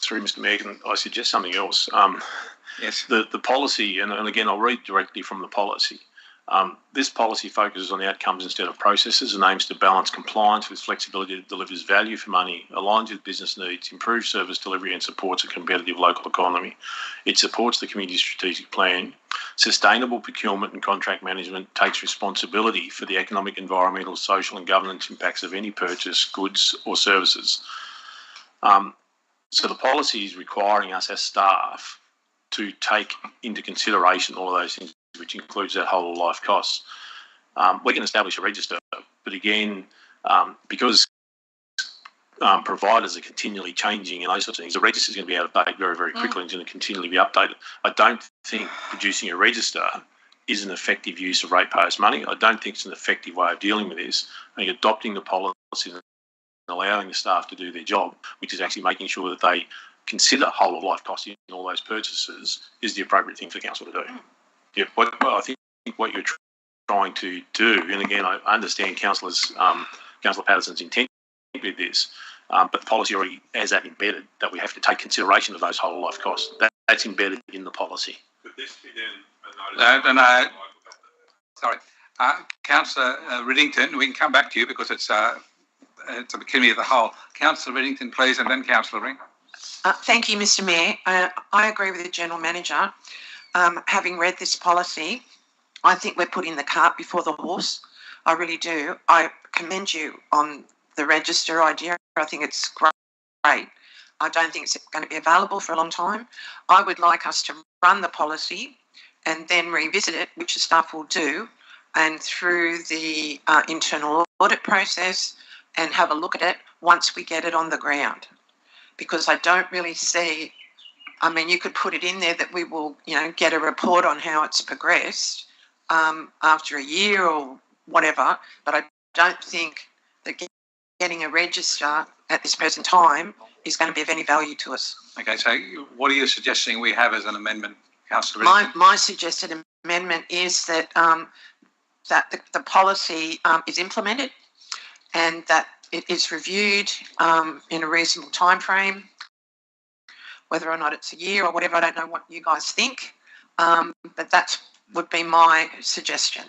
Through Mr. Mayor, can I suggest something else? Yes. The policy, and again, I'll read directly from the policy. This policy focuses on the outcomes instead of processes and aims to balance compliance with flexibility that delivers value for money, aligns with business needs, improves service delivery and supports a competitive local economy. It supports the community's strategic plan. Sustainable procurement and contract management takes responsibility for the economic, environmental, social and governance impacts of any purchase, goods or services. So the policy is requiring us as staff to take into consideration all of those things, which includes that whole of life costs. We can establish a register, but again, because providers are continually changing and those sorts of things, the register is going to be out of date very, very quickly and it's going to continually be updated. I don't think producing a register is an effective use of ratepayers' money. I don't think it's an effective way of dealing with this. I think adopting the policy and allowing the staff to do their job, which is actually making sure that they consider whole of life costs in all those purchases, is the appropriate thing for the council to do. Yeah, I think what you're trying to do, and again, I understand Councillor Patterson's intent with this, but the policy already has that embedded, that we have to take consideration of those whole life costs. That's embedded in the policy. Could this be then No. Sorry. Councillor Riddington, we can come back to you because it's a committee of the whole. Councillor Riddington, please, and then Councillor Ring. Thank you, Mr. Mayor. I agree with the General Manager. Having read this policy, I think we're putting the cart before the horse. I really do. I commend you on the register idea. I think it's great. I don't think it's going to be available for a long time. I would like us to run the policy and then revisit it, which the staff will do, and through the internal audit process and have a look at it once we get it on the ground. Because I don't really see, I mean, you could put it in there that we will, get a report on how it's progressed after a year or whatever, but I don't think that getting a register at this present time is going to be of any value to us. Okay, so what are you suggesting we have as an amendment, Councillor? My suggested amendment is that that the policy is implemented and that it is reviewed in a reasonable time frame, whether or not it's a year or whatever. I don't know what you guys think, but that would be my suggestion.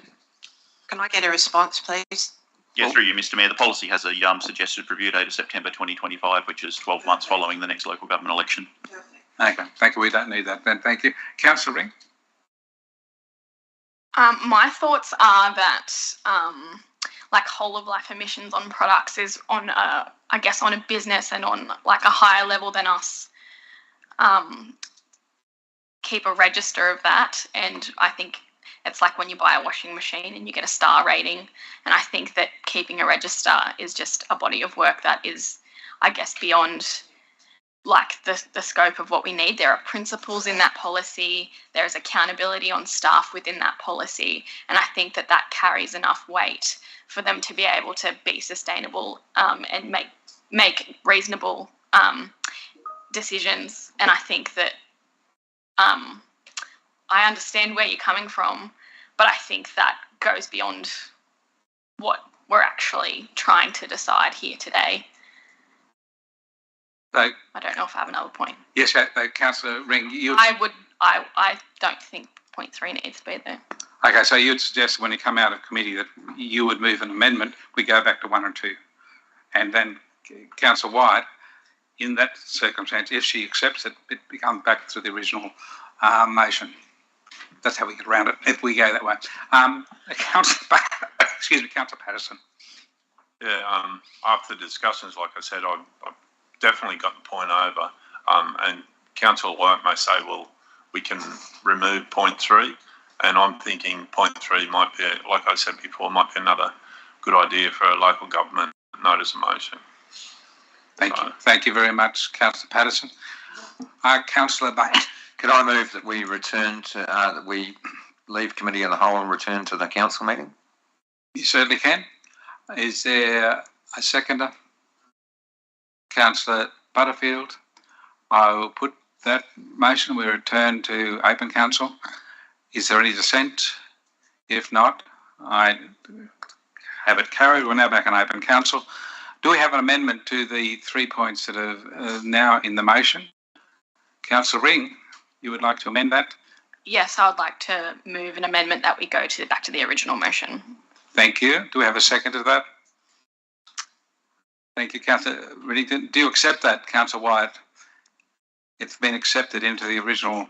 Can I get a response, please? Yeah, through you, Mr. Mayor. The policy has a suggested review date of September 2025, which is 12 months following the next local government election. Okay, thank you. We don't need that then. Thank you. Councillor Ring. My thoughts are that like whole of life emissions on products is on I guess on a business and on like a higher level than us. Keep a register of that, and I think it's like when you buy a washing machine and you get a star rating, and I think that keeping a register is just a body of work that is, I guess, beyond like the scope of what we need. There are principles in that policy, there's accountability on staff within that policy, and I think that that carries enough weight for them to be able to be sustainable and make reasonable decisions. And I think that I understand where you're coming from, but I think that goes beyond what we're actually trying to decide here today. So, I don't know if I have another point. Yes, Councillor Ring. I don't think point 3 needs to be there. Okay, so you'd suggest when you come out of committee that you would move an amendment, we go back to 1 and 2. And then Councillor White, in that circumstance, if she accepts it, it becomes back to the original motion. That's how we get around it, if we go that way. Councillor Patterson. Yeah, after discussions, like I said, I've definitely got the point over. And Councillor White may say, well, we can remove point 3. And I'm thinking point 3 might be, like I said before, might be another good idea for a local government notice of motion. Thank you. Thank you very much, Councillor Patterson. Councillor Bain. Could I move that we return to, that we leave committee of the whole and return to the council meeting? You certainly can. Is there a seconder? Councillor Butterfield. I will put that motion. We return to open council. Is there any dissent? If not, I have it carried. We're now back in open council. Do we have an amendment to the 3 points that are now in the motion? Councillor Ring, you would like to amend that? Yes, I would like to move an amendment that we go back to the original motion. Thank you. Do we have a second to that? Thank you, Councillor Riddington. Do you accept that, Councillor Wyatt? It's been accepted into the original,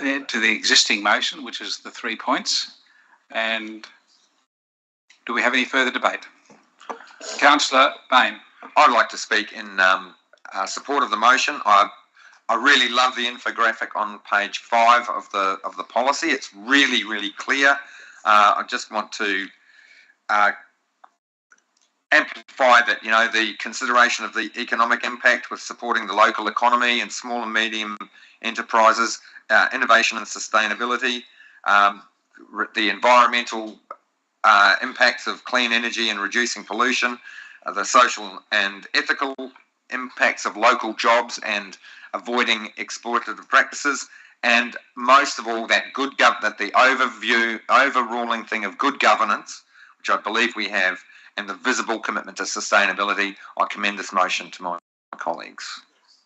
into the existing motion, which is the 3 points. And do we have any further debate? Councillor Bain. I'd like to speak in support of the motion. I really love the infographic on page 5 of the policy. It's really, really clear. I just want to amplify that, the consideration of the economic impact with supporting the local economy and small and medium enterprises, innovation and sustainability, the environmental impacts of clean energy and reducing pollution, the social and ethical impacts of local jobs and avoiding exploitative practices, and most of all that the overruling thing of good governance, which I believe we have, and the visible commitment to sustainability. I commend this motion to my colleagues.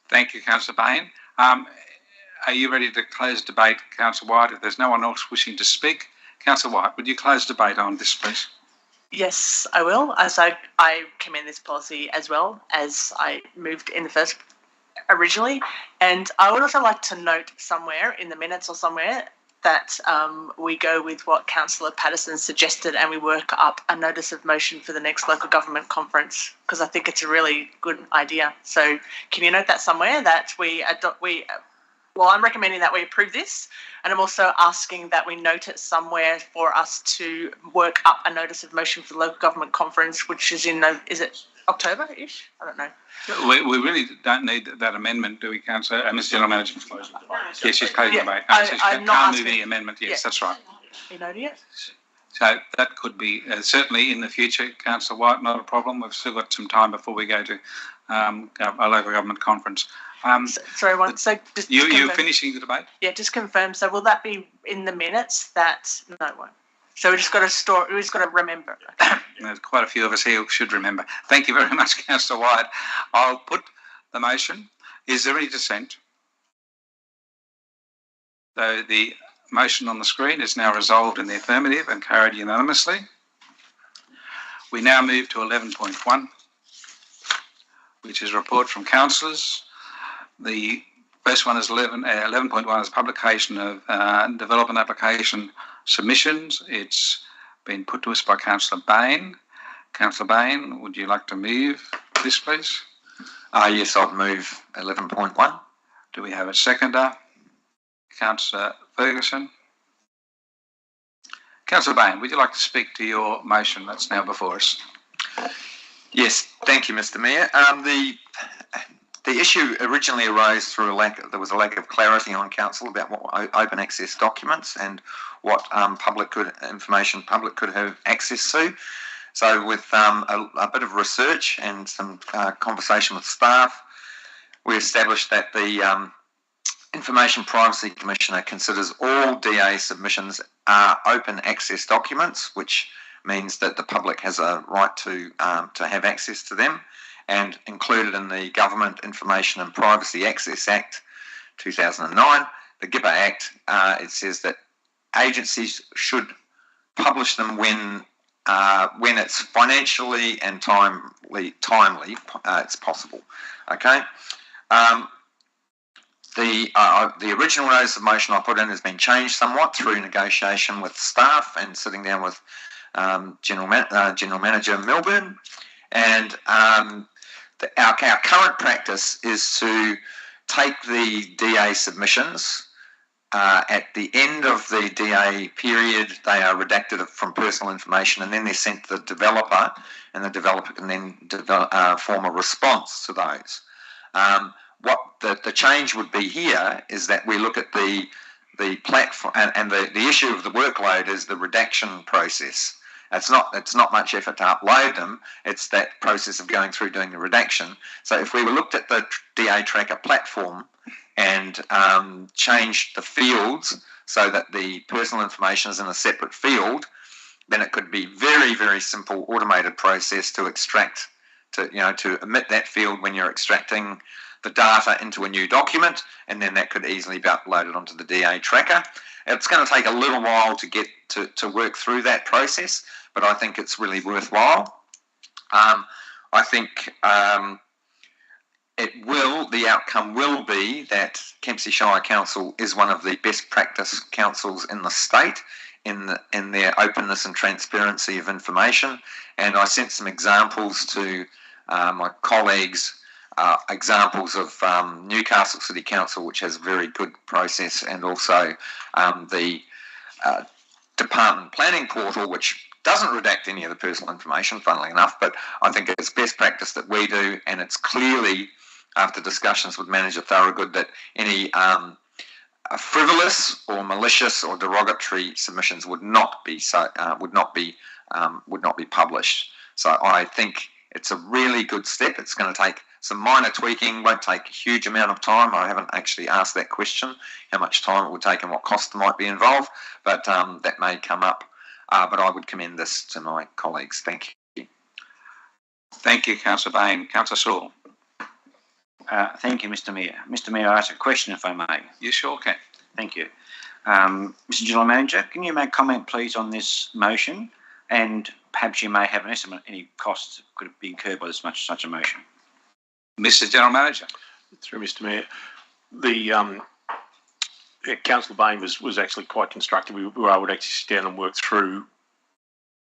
Thank you, Councillor Bain. Are you ready to close debate, Councillor White? If there's no one else wishing to speak, Councillor White, would you close debate on this, please? Yes, I will. As I commend this policy as well, as I moved in the first originally. And I would also like to note somewhere in the minutes or somewhere that we go with what Councillor Patterson suggested and we work up a notice of motion for the next local government conference, because I think it's a really good idea. So can you note that somewhere that I'm recommending that we approve this, and I'm also asking that we note it somewhere for us to work up a notice of motion for the local government conference, which is is it October-ish? I don't know. We really don't need that amendment, do we, Councillor? Mr. General Manager. Yes, she's closing debate. She can't move any amendment. Yes, that's right. You noted it? So that could be certainly in the future, Councillor White, not a problem. We've still got some time before we go to a local government conference. You're finishing the debate? Yeah, just confirm. So will that be in the minutes? No, it won't. So we just got to remember. There's quite a few of us here who should remember. Thank you very much, Councillor White. I'll put the motion. Is there any dissent? So the motion on the screen is now resolved in the affirmative and carried unanimously. We now move to 11.1, which is a report from councillors. The first one is 11.1 is publication of development application submissions. It's been put to us by Councillor Bain. Councillor Bain, would you like to move this, please? Yes, I'd move 11.1. Do we have a seconder? Councillor Ferguson. Councillor Bain, would you like to speak to your motion that's now before us? Yes, thank you, Mr. Mayor. The issue originally arose through there was a lack of clarity on council about what open access documents and what public could have access to. So with a bit of research and some conversation with staff, we established that the Information Privacy Commissioner considers all DA submissions are open access documents, which means that the public has a right to have access to them. And included in the Government Information and Privacy Access Act 2009, the GIPA Act, it says that agencies should publish them when it's financially and timely it's possible. Okay. The original notice of motion I put in has been changed somewhat through negotiation with staff and sitting down with General Manager Milburn, and our current practice is to take the DA submissions. At the end of the DA period, they are redacted from personal information, and then they're sent to the developer, and the developer can then form a response to those. What the change would be here is that we look at the platform, and the issue of the workload is the redaction process. It's not much effort to upload them. It's that process of going through doing the redaction. So if we were looked at the DA Tracker platform and changed the fields so that the personal information is in a separate field, then it could be very, very simple automated process to extract, to omit that field when you're extracting the data into a new document, and then that could easily be uploaded onto the DA Tracker. It's going to take a little while to get to work through that process, but I think it's really worthwhile. I think the outcome will be that Kempsey Shire Council is one of the best practice councils in the state in their openness and transparency of information. And I sent some examples to my colleagues, examples of Newcastle City Council, which has a very good process, and also the Department Planning Portal, which doesn't redact any of the personal information, funnily enough, but I think it's best practice that we do, and it's clearly, after discussions with Manager Thorogood, that any frivolous or malicious or derogatory submissions would not be published. So I think it's a really good step. It's going to take some minor tweaking, won't take a huge amount of time. I haven't actually asked that question, how much time it would take and what cost might be involved, but that may come up. But I would commend this to my colleagues. Thank you. Thank you, Councillor Bain. Councillor Saul. Thank you, Mr. Mayor. Mr. Mayor, I ask a question, if I may. You sure can. Thank you. Mr. General Manager, can you make comment, please, on this motion? And perhaps you may have an estimate any costs that could be incurred by such a motion. Mr. General Manager. Through Mr. Mayor, the Councillor Bain was actually quite constructive. We were able to actually sit down and work through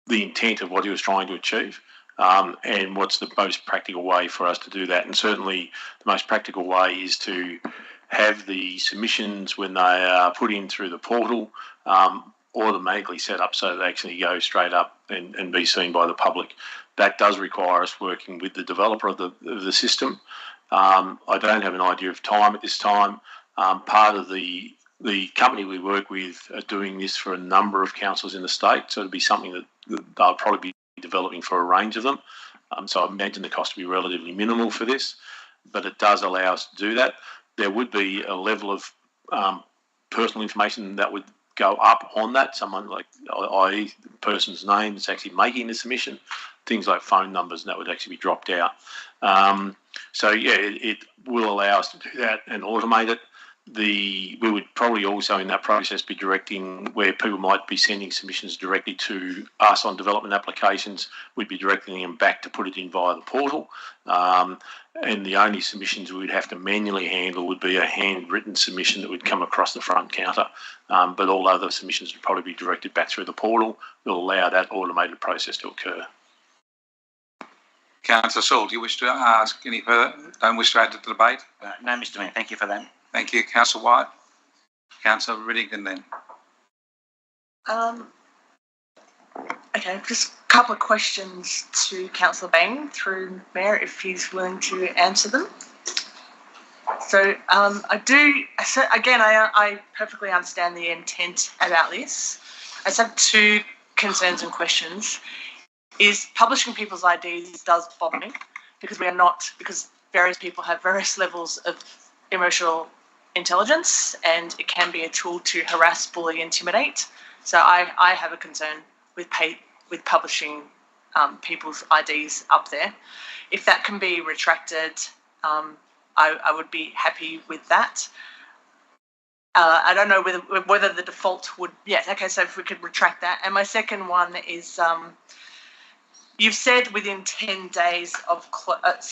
the intent of what he was trying to achieve, and what's the most practical way for us to do that. And certainly the most practical way is to have the submissions, when they are put in through the portal, automatically set up so they actually go straight up and be seen by the public. That does require us working with the developer of the system. I don't have an idea of time at this time. Part of the company we work with are doing this for a number of councils in the state, so it'll be something that they'll probably be developing for a range of them. So I imagine the cost will be relatively minimal for this, but it does allow us to do that. There would be a level of personal information that would go up on that, someone like, i.e. the person's name that's actually making the submission, things like phone numbers, and that would actually be dropped out. So yeah, it will allow us to do that and automate it. We would probably also in that process be directing where people might be sending submissions directly to us on development applications, we'd be directing them back to put it in via the portal. And the only submissions we would have to manually handle would be a handwritten submission that would come across the front counter. But all other submissions would probably be directed back through the portal. We'll allow that automated process to occur. Councillor Saul, do you wish to ask any further? Don't wish to add to the debate? No, Mr. Mayor, thank you for that. Thank you, Councillor White. Councillor Riddington then. Okay, just a couple of questions to Councillor Bain through Mayor, if he's willing to answer them. So I perfectly understand the intent about this. I just have two concerns and questions. Is publishing people's IDs does bother me, because because various people have various levels of emotional intelligence, and it can be a tool to harass, bully, intimidate. So I have a concern with publishing people's IDs up there. If that can be retracted, I would be happy with that. I don't know whether the default would. Yes. Okay. So if we could retract that. And my second one is, you've said within 10 days of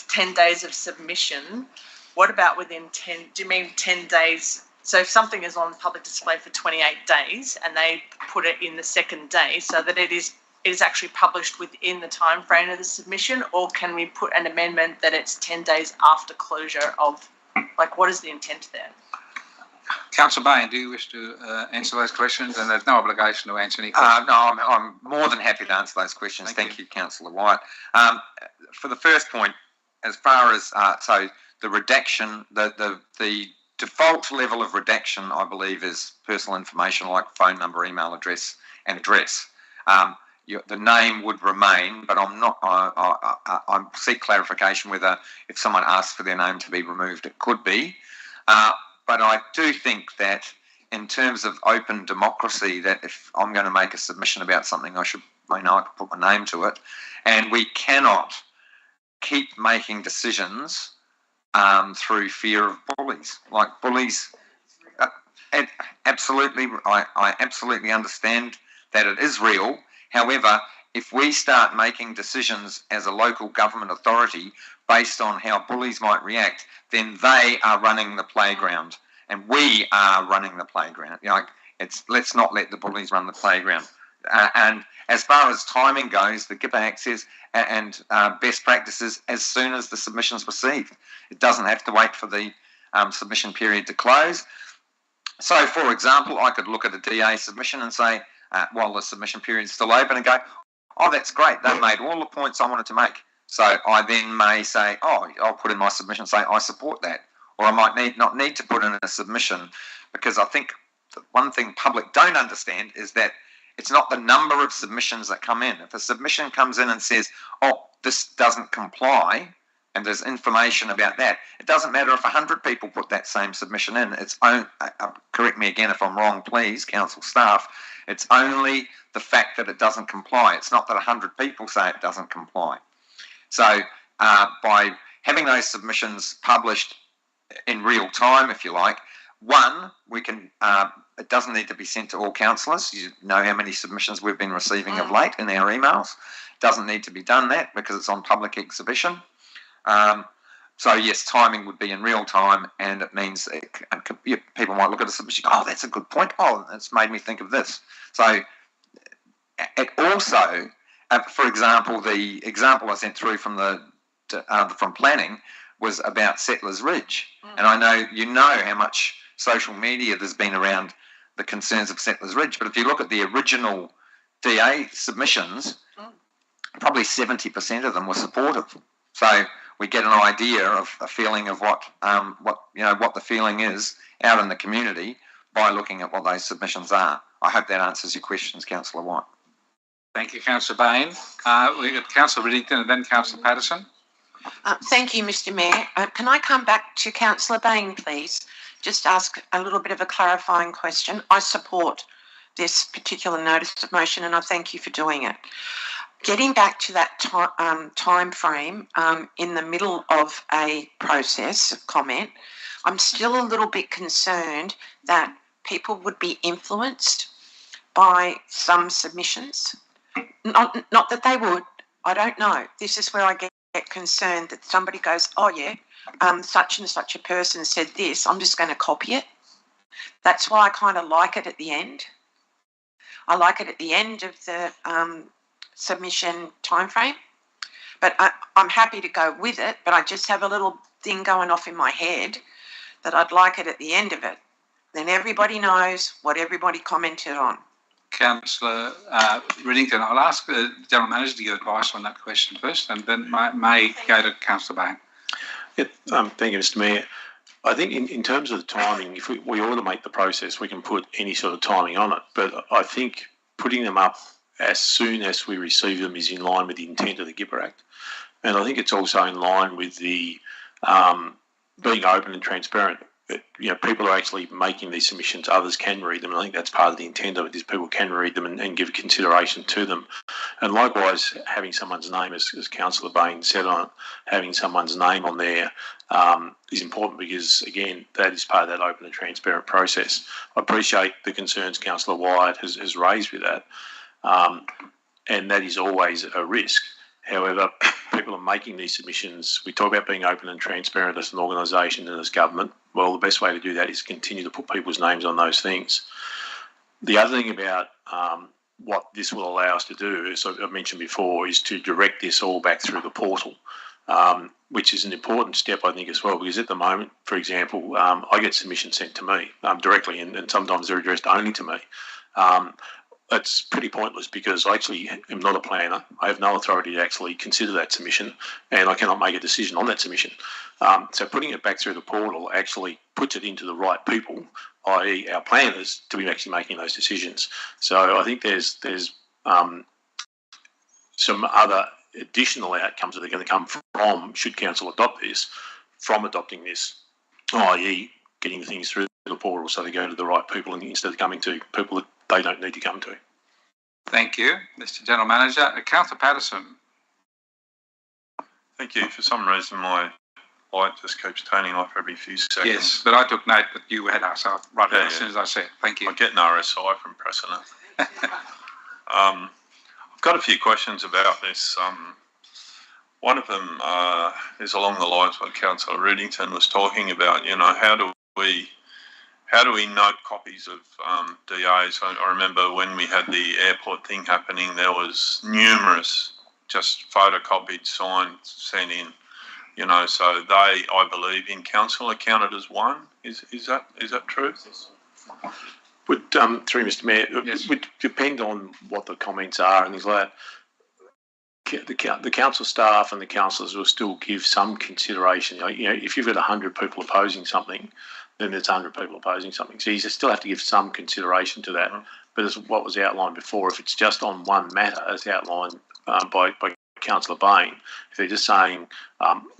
10 days of submission. What about within 10? Do you mean 10 days? So if something is on public display for 28 days and they put it in the second day, so that it is actually published within the time frame of the submission, or can we put an amendment that it's 10 days after closure of, like, what is the intent there? Councillor Bain, do you wish to answer those questions? And there's no obligation to answer any questions. No, I'm more than happy to answer those questions. Thank you, Councillor White. For the first point, as far as so the redaction, the default level of redaction, I believe, is personal information like phone number, email address, and address. The name would remain, but I'm not. I seek clarification whether if someone asks for their name to be removed, it could be. But I do think that in terms of open democracy, that if I'm going to make a submission about something, I could put my name to it, and we cannot keep making decisions through fear of bullies. Like bullies, absolutely, I absolutely understand that it is real. However, if we start making decisions as a local government authority based on how bullies might react, then they are running the playground, and we are running the playground. Let's not let the bullies run the playground. And as far as timing goes, the GIPA Act says, and best practices as soon as the submission's received. It doesn't have to wait for the submission period to close. So, for example, I could look at a DA submission and say, while the submission period is still open, and go, oh, that's great, they've made all the points I wanted to make. So I then may say, oh, I'll put in my submission and say, I support that. Or I might not need to put in a submission, because I think the one thing public don't understand is that it's not the number of submissions that come in. If a submission comes in and says, oh, this doesn't comply, and there's information about that, it doesn't matter if 100 people put that same submission in. It's correct me again if I'm wrong, please, council staff. It's only the fact that it doesn't comply. It's not that 100 people say it doesn't comply. So by having those submissions published in real time, if you like, one, we can. It doesn't need to be sent to all councillors. You know how many submissions we've been receiving of late in our emails. It doesn't need to be done that because it's on public exhibition. So yes, timing would be in real time, and it means people might look at a submission, oh, that's a good point. Oh, it's made me think of this. So it also, for example, the example I sent through from from planning was about Settlers Ridge, and I know you know how much social media there's been around the concerns of Settlers Ridge. But if you look at the original DA submissions, probably 70% of them were supportive. So we get an idea of a feeling of what the feeling is out in the community by looking at what those submissions are. I hope that answers your questions, Councillor White. Thank you, Councillor Bain. We've got Councillor Riddington and then Councillor Patterson. Thank you, Mr. Mayor. Can I come back to Councillor Bain, please? Just ask a little bit of a clarifying question. I support this particular notice of motion, and I thank you for doing it. Getting back to that time frame in the middle of a process of comment, I'm still a little bit concerned that people would be influenced by some submissions. Not that they would, I don't know. This is where I get concerned that somebody goes, oh yeah, such and such a person said this, I'm just going to copy it. That's why I kind of like it at the end. I like it at the end of the submission time frame, but I'm happy to go with it, but I just have a little thing going off in my head that I'd like it at the end of it. Then everybody knows what everybody commented on. Councillor Riddington, I'll ask the General Manager to give advice on that question first, and then may go to Councillor Bain. Yeah, thank you, Mr. Mayor. I think in terms of the timing, if we automate the process, we can put any sort of timing on it. But I think putting them up as soon as we receive them is in line with the intent of the GIPA Act. And I think it's also in line with the being open and transparent. people are actually making these submissions. Others can read them. And I think that's part of the intent of it, is people can read them and give consideration to them. And likewise, having someone's name, as Councillor Bain said on it, having someone's name on there is important, because, again, that is part of that open and transparent process. I appreciate the concerns Councillor Wyatt has raised with that, and that is always a risk. However, people are making these submissions. We talk about being open and transparent as an organisation and as government. Well, the best way to do that is continue to put people's names on those things. The other thing about what this will allow us to do, as I've mentioned before, is to direct this all back through the portal, which is an important step, I think, as well, because at the moment, for example, I get submissions sent to me directly, and sometimes they're addressed only to me. It's pretty pointless, because I actually am not a planner. I have no authority to actually consider that submission, and I cannot make a decision on that submission. So putting it back through the portal actually puts it into the right people, i.e. our planners, to be actually making those decisions. So I think there's some other additional outcomes that are going to come from, should council adopt this, from adopting this, i.e. getting the things through the portal so they go to the right people instead of coming to people that they don't need to come to. Thank you, Mr. General Manager. Councillor Patterson. Thank you. For some reason, my light just keeps turning off every few seconds. Yes, but I took note that you had us right as soon as I said. Thank you. I get an RSI from pressing it. I've got a few questions about this. One of them is along the lines of what Councillor Riddington was talking about. How do we note copies of DAs? I remember when we had the airport thing happening, there was numerous just photocopied, signed, sent in. So they, I believe, in council are counted as one. Is that true? Through Mr. Mayor, yes. It would depend on what the comments are and things like that. The council staff and the councillors will still give some consideration. If you've got 100 people opposing something, then there's 100 people opposing something. So you still have to give some consideration to that. But as what was outlined before, if it's just on one matter, as outlined by Councillor Bain, if they're just saying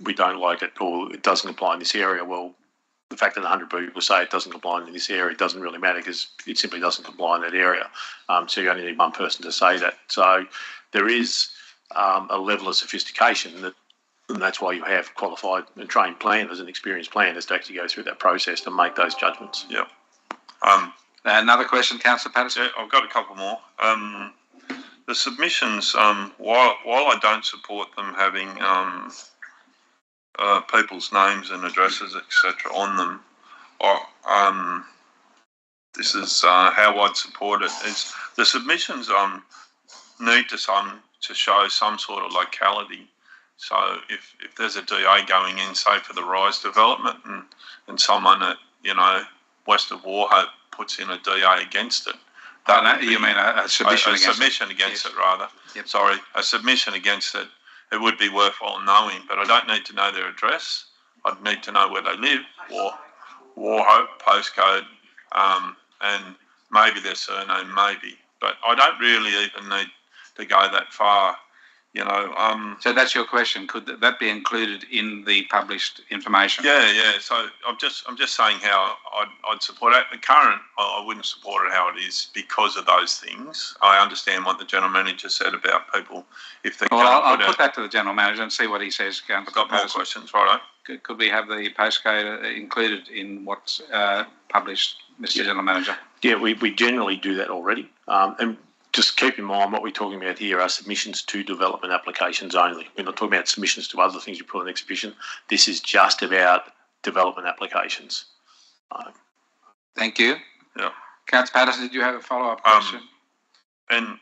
we don't like it or it doesn't apply in this area, well, the fact that 100 people say it doesn't apply in this area doesn't really matter, because it simply doesn't apply in that area. So you only need one person to say that. So there is a level of sophistication and that's why you have qualified and trained planners and experienced planners to actually go through that process to make those judgments. Yeah. Another question, Councillor Patterson? Yeah, I've got a couple more. The submissions, while I don't support them having people's names and addresses, etc., on them, this is how I'd support it. Is the submissions need to show some sort of locality. So if there's a DA going in, say for the Rise development, and someone at west of Warhope puts in a DA against it, you mean a submission against it? A submission against it, rather. Yep. Sorry, a submission against it. It would be worthwhile knowing, but I don't need to know their address. I'd need to know where they live, or Warhope postcode, and maybe their surname, maybe. But I don't really even need to go that far. So that's your question. Could that be included in the published information? Yeah. So I'm just saying how I'd support it. The current, I wouldn't support it how it is because of those things. I understand what the general manager said about people if they. Well, I'll put that to the general manager and see what he says. I've got more questions, righto. Could we have the postcode included in what's published, Mr. General Manager? Yeah, we generally do that already, and. Just keep in mind what we're talking about here are submissions to development applications only. We're not talking about submissions to other things you put on an exhibition. This is just about development applications. Thank you. Yeah. Councillor Patterson, did you have a follow-up question? And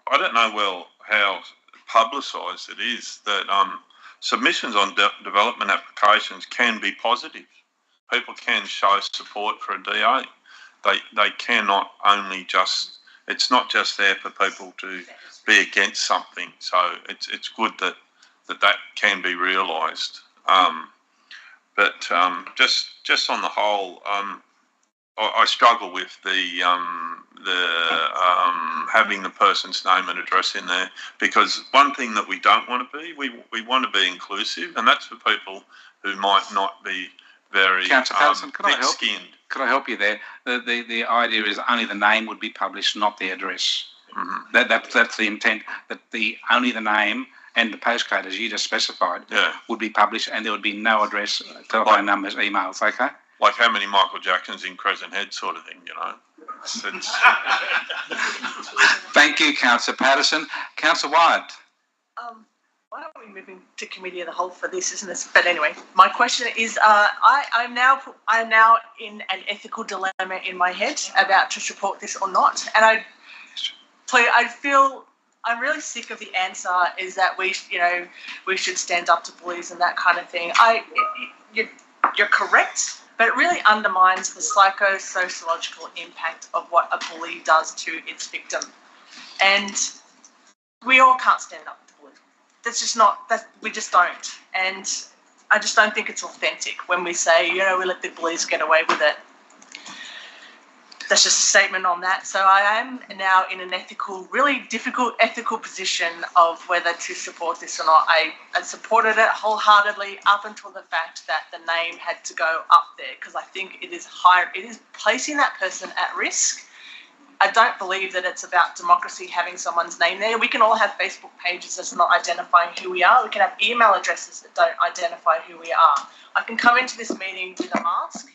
I don't know how publicised it is that submissions on development applications can be positive. People can show support for a DA. They cannot only just. It's not just there for people to be against something. So it's good that can be realised. But just on the whole, I struggle with the having the person's name and address in there, because one thing that we don't want to be, we want to be inclusive, and that's for people who might not be very Councillor Patterson, could I help? thick-skinned. Could I help you there? The idea is only the name would be published, not the address. Mhm. That's the intent. That only the name and the postcode, as you just specified, Yeah. would be published, and there would be no address, telephone numbers, emails. Okay. Like how many Michael Jacksons in Crescent Head, sort of thing, you know. Thank you, Councillor Patterson. Councillor Wyatt. Why aren't we moving to committee of the whole for this, isn't this? But anyway, my question is, I'm now in an ethical dilemma in my head about to support this or not, and I feel I'm really sick of the answer is that we should stand up to bullies and that kind of thing. You're correct, but it really undermines the psychosociological impact of what a bully does to its victim, and we all can't stand up to bullies. That's just not, we just don't. And I just don't think it's authentic when we say, we let the bullies get away with it. That's just a statement on that. So I am now in an really difficult ethical position of whether to support this or not. I supported it wholeheartedly up until the fact that the name had to go up there, because I think it is placing that person at risk. I don't believe that it's about democracy having someone's name there. We can all have Facebook pages that's not identifying who we are. We can have email addresses that don't identify who we are. I can come into this meeting with a mask,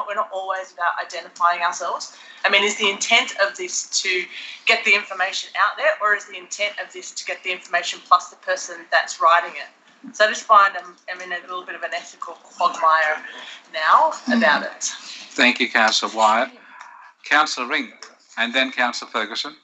we're not always about identifying ourselves. I mean, is the intent of this to get the information out there, or is the intent of this to get the information plus the person that's writing it? So I just find I'm in a little bit of an ethical quagmire now about it. Thank you, Councillor Wyatt. Councillor Ring, and then Councillor Ferguson.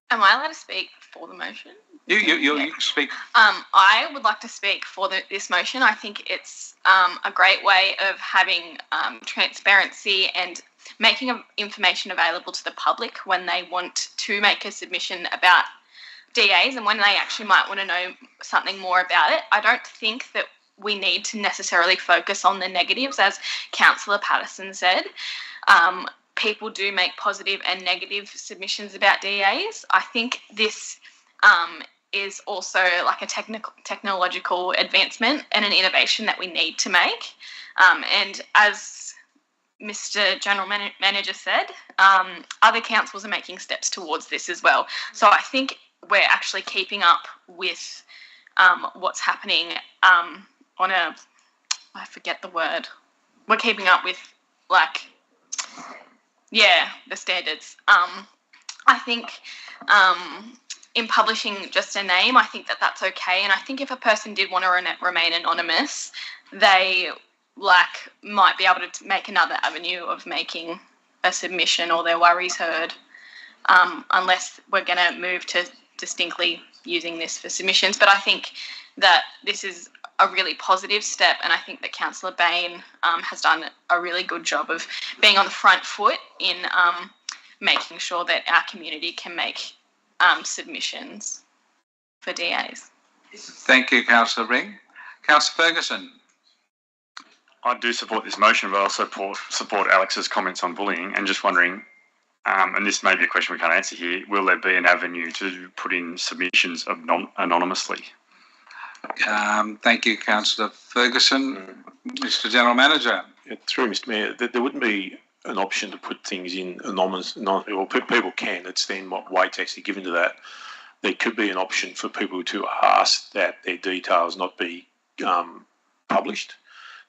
Am I allowed to speak for the motion? You can speak. I would like to speak for this motion. I think it's a great way of having transparency and making information available to the public when they want to make a submission about DAs and when they actually might want to know something more about it. I don't think that we need to necessarily focus on the negatives, as Councillor Patterson said. People do make positive and negative submissions about DAs. I think this is also like a technological advancement and an innovation that we need to make. And as Mr. General Manager said, other councils are making steps towards this as well. So I think we're actually keeping up with what's happening on a, I forget the word. We're keeping up with the standards. I think in publishing just a name, I think that that's okay. And I think if a person did want to remain anonymous, they might be able to make another avenue of making a submission or their worries heard, unless we're going to move to distinctly using this for submissions. But I think that this is a really positive step, and I think that Councillor Bain has done a really good job of being on the front foot in making sure that our community can make submissions for DAs. Thank you, Councillor Ring. Councillor Ferguson. I do support this motion, but I also support Alex's comments on bullying, and just wondering, and this may be a question we can't answer here, will there be an avenue to put in submissions anonymously? Thank you, Councillor Ferguson. Mr. General Manager. Through Mr. Mayor, there wouldn't be an option to put things in anonymous, or people can. It's then what weight's actually given to that. There could be an option for people to ask that their details not be published.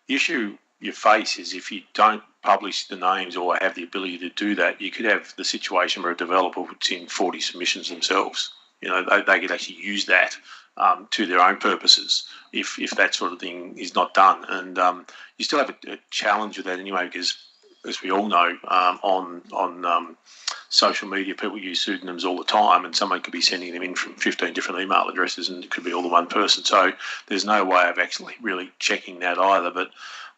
The issue you face is if you don't publish the names or have the ability to do that, you could have the situation where a developer puts in 40 submissions themselves. They could actually use that to their own purposes if that sort of thing is not done. And you still have a challenge with that anyway, because as we all know, on social media, people use pseudonyms all the time, and someone could be sending them in from 15 different email addresses, and it could be all the one person. So there's no way of actually really checking that either. But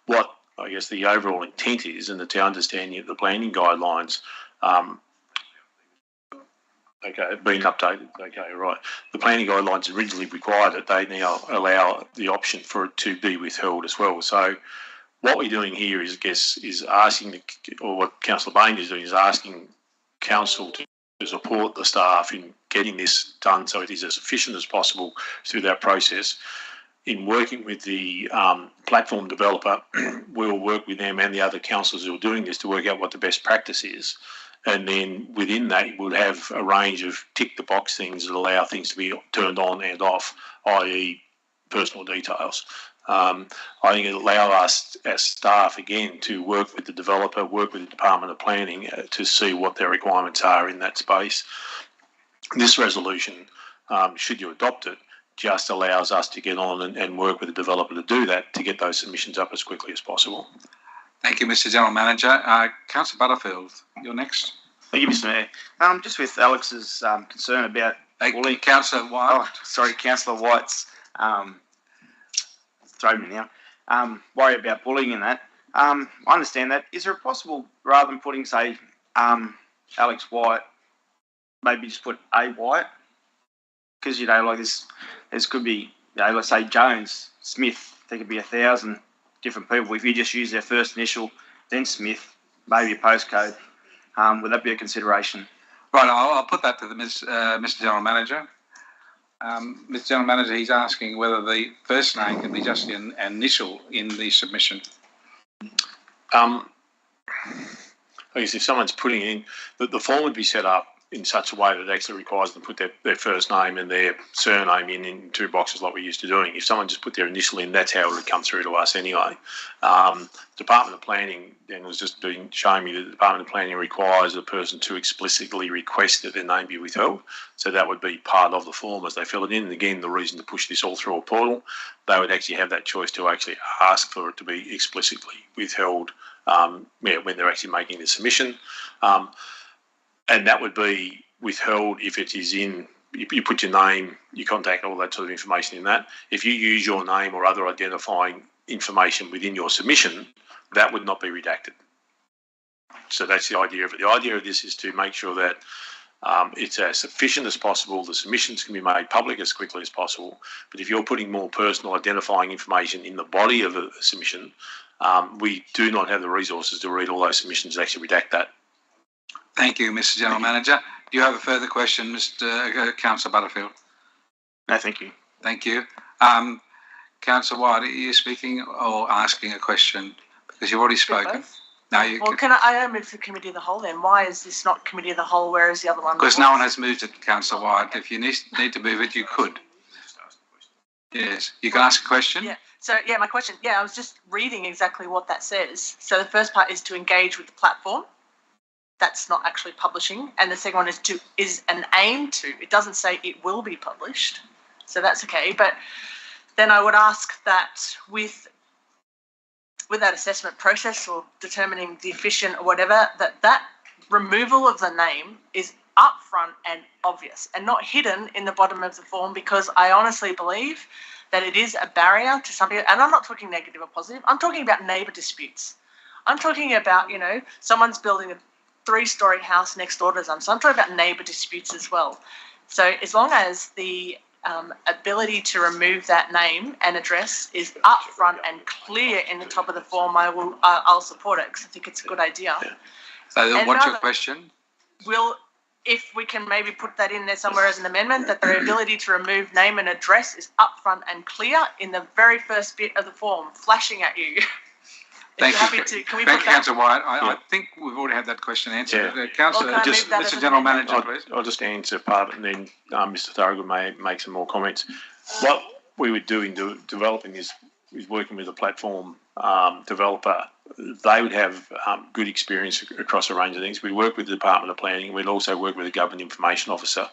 what I guess the overall intent is, and it's our understanding of the planning guidelines, being updated. Okay, right. The planning guidelines originally required it. They now allow the option for it to be withheld as well. So what we're doing here is, asking, or what Councillor Bain is doing, is asking Council to support the staff in getting this done so it is as efficient as possible through that process. in working with the platform developer, we'll work with them and the other councillors who are doing this to work out what the best practice is. And then within that, we'll have a range of tick the box things that allow things to be turned on and off, i.e. personal details. I think it'll allow us as staff, again, to work with the developer, work with the Department of Planning to see what their requirements are in that space. This resolution, should you adopt it, just allows us to get on and work with the developer to do that, to get those submissions up as quickly as possible. Thank you, Mr. General Manager. Councillor Butterfield, you're next. Thank you, Mr. Mayor. Just with Alex's concern about bullying. Councillor White. Oh, sorry, Councillor White's throw me now. Worry about bullying and that. I understand that. Is there a possible, rather than putting, say, Alex White, maybe just put A White? Because, like this could be, let's say Jones, Smith, there could be 1,000 different people. If you just use their first initial, then Smith, maybe a postcode, would that be a consideration? Right, I'll put that to the Mr. General Manager. Mr. General Manager, he's asking whether the first name can be just an initial in the submission. I guess if someone's putting in, the form would be set up in such a way that it actually requires them to put their first name and their surname in two boxes like we're used to doing. If someone just put their initial in, that's how it would come through to us anyway. Department of Planning then was just showing me that the Department of Planning requires a person to explicitly request that their name be withheld. So that would be part of the form as they fill it in. And again, the reason to push this all through a portal, they would actually have that choice to actually ask for it to be explicitly withheld when they're actually making the submission. And that would be withheld if it is in, you put your name, your contact, all that sort of information in that. If you use your name or other identifying information within your submission, that would not be redacted. So that's the idea of it. The idea of this is to make sure that it's as sufficient as possible. The submissions can be made public as quickly as possible. But if you're putting more personal identifying information in the body of a submission, we do not have the resources to read all those submissions and actually redact that. Thank you, Mr. General Manager. Do you have a further question, Mr. Councillor Butterfield? No, thank you. Thank you. Councillor White, are you speaking or asking a question? Because you've already spoken. No, you. Well, I move to committee of the whole then? Why is this not committee of the whole, whereas the other one? Because no one has moved it, Councillor White. If you need to move it, you could. Yes, you can ask a question. Yeah. So my question. I was just reading exactly what that says. So the first part is to engage with the platform. That's not actually publishing, and the second one is an aim to. It doesn't say it will be published, so that's okay. But then I would ask that with that assessment process or determining the efficient or whatever, that removal of the name is upfront and obvious and not hidden in the bottom of the form, because I honestly believe that it is a barrier to some people. And I'm not talking negative or positive. I'm talking about neighbour disputes. I'm talking about someone's building a 3-story house next door to them. So I'm talking about neighbour disputes as well. So as long as the ability to remove that name and address is upfront and clear in the top of the form, I'll support it because I think it's a good idea. Yeah. So what's your question? If we can maybe put that in there somewhere as an amendment, that the ability to remove name and address is upfront and clear in the very first bit of the form, flashing at you. Thank you. Thank you, Councillor White. I think we've already had that question answered. Yeah. Councillor, Mr. General Manager, please. I'll just answer part of it, and then Mr. Thorogood may make some more comments. What we would do in developing this is working with a platform developer. They would have good experience across a range of things. We work with the Department of Planning. We'd also work with the Government Information Officer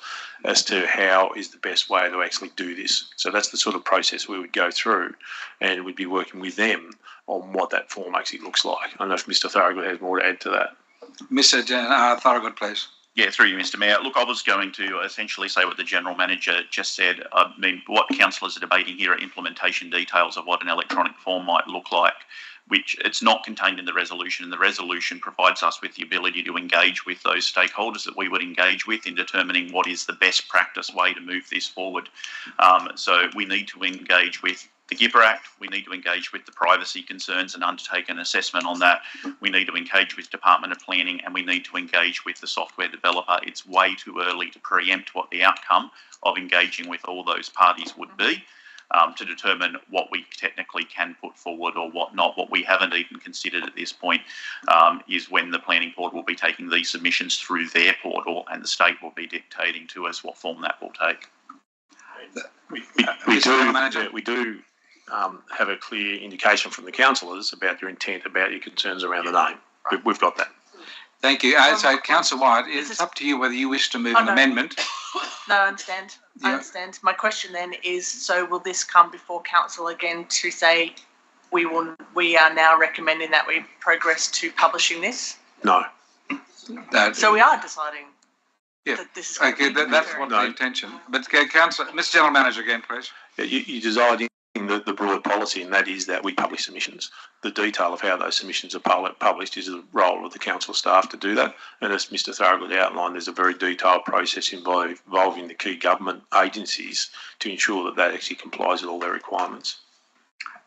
as to how is the best way to actually do this. So that's the sort of process we would go through, and we'd be working with them on what that form actually looks like. I don't know if Mr. Thorogood has more to add to that. Mr. Thorogood, please. Yeah, through you, Mr. Mayor. Look, I was going to essentially say what the General Manager just said. I mean, what councillors are debating here are implementation details of what an electronic form might look like, which it's not contained in the resolution, and the resolution provides us with the ability to engage with those stakeholders that we would engage with in determining what is the best practice way to move this forward. So we need to engage with the GIPA Act, we need to engage with the privacy concerns and undertake an assessment on that. We need to engage with Department of Planning, and we need to engage with the software developer. It's way too early to preempt what the outcome of engaging with all those parties would be. to determine what we technically can put forward or what not. What we haven't even considered at this point is when the planning board will be taking these submissions through their portal, and the state will be dictating to us what form that will take. We do have a clear indication from the councillors about your intent, about your concerns around the name. We've got that. Thank you. So, Councillor White, it's up to you whether you wish to move an amendment. No, I understand. I understand. My question then is, so will this come before council again to say we are now recommending that we progress to publishing this? No. So we are deciding. Yeah. That this is Okay, that's what the intention. But Councillor, Mr. General Manager again, please. Yeah, you desired the broad policy, and that is that we publish submissions. The detail of how those submissions are published is the role of the council staff to do that. And as Mr. Thorogood outlined, there's a very detailed process involving the key government agencies to ensure that that actually complies with all their requirements.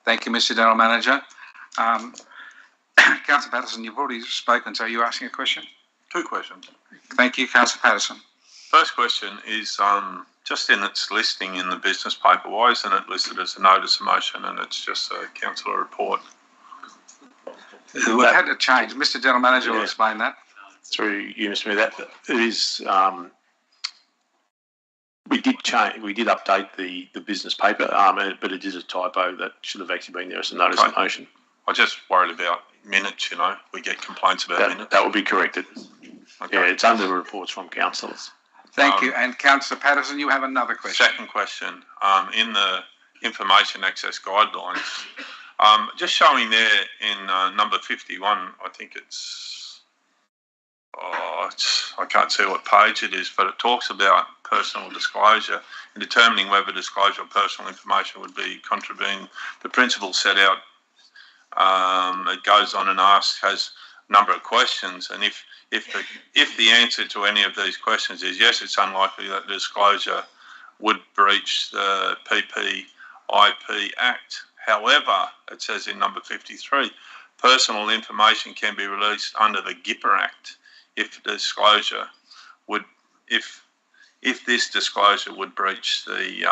Thank you, Mr. General Manager. Councillor Patterson, you've already spoken, so you're asking a question? 2 questions. Thank you, Councillor Patterson. First question is just in its listing in the business paper, why isn't it listed as a notice of motion and it's just a councillor report? We've had to change. Mr. General Manager will explain that. Through you, Mr. Mayor, that it is. We did change. We did update the business paper, but it is a typo that should have actually been there as a notice of motion. I just worried about minutes. We get complaints about minutes. That will be corrected. Okay. Yeah, it's under the reports from councillors. Thank you. And Councillor Patterson, you have another question. Second question. In the information access guidelines, just showing there in number 51, I think I can't see what page it is, but it talks about personal disclosure and determining whether disclosure of personal information would be contravening the principles set out. It goes on and has a number of questions, and if the answer to any of these questions is yes, it's unlikely that disclosure would breach the PPIP Act. However, it says in number 53, personal information can be released under the GIPA Act if disclosure would, if this disclosure would breach the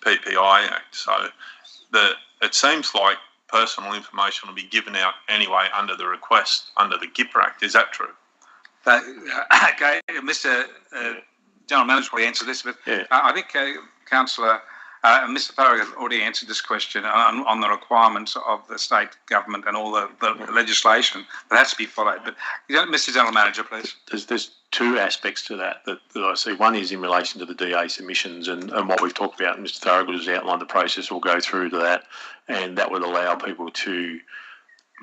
PPI Act. So it seems like personal information will be given out anyway under the request under the GIPA Act. Is that true? Okay, Mr. General Manager will answer this, but I think Councillor Mr. Thorogood already answered this question on the requirements of the state government and all the legislation that has to be followed. But Mr. General Manager, please. There's 2 aspects to that I see. One is in relation to the DA submissions and what we've talked about. Mr. Thorogood has outlined the process. We'll go through to that, and that would allow people to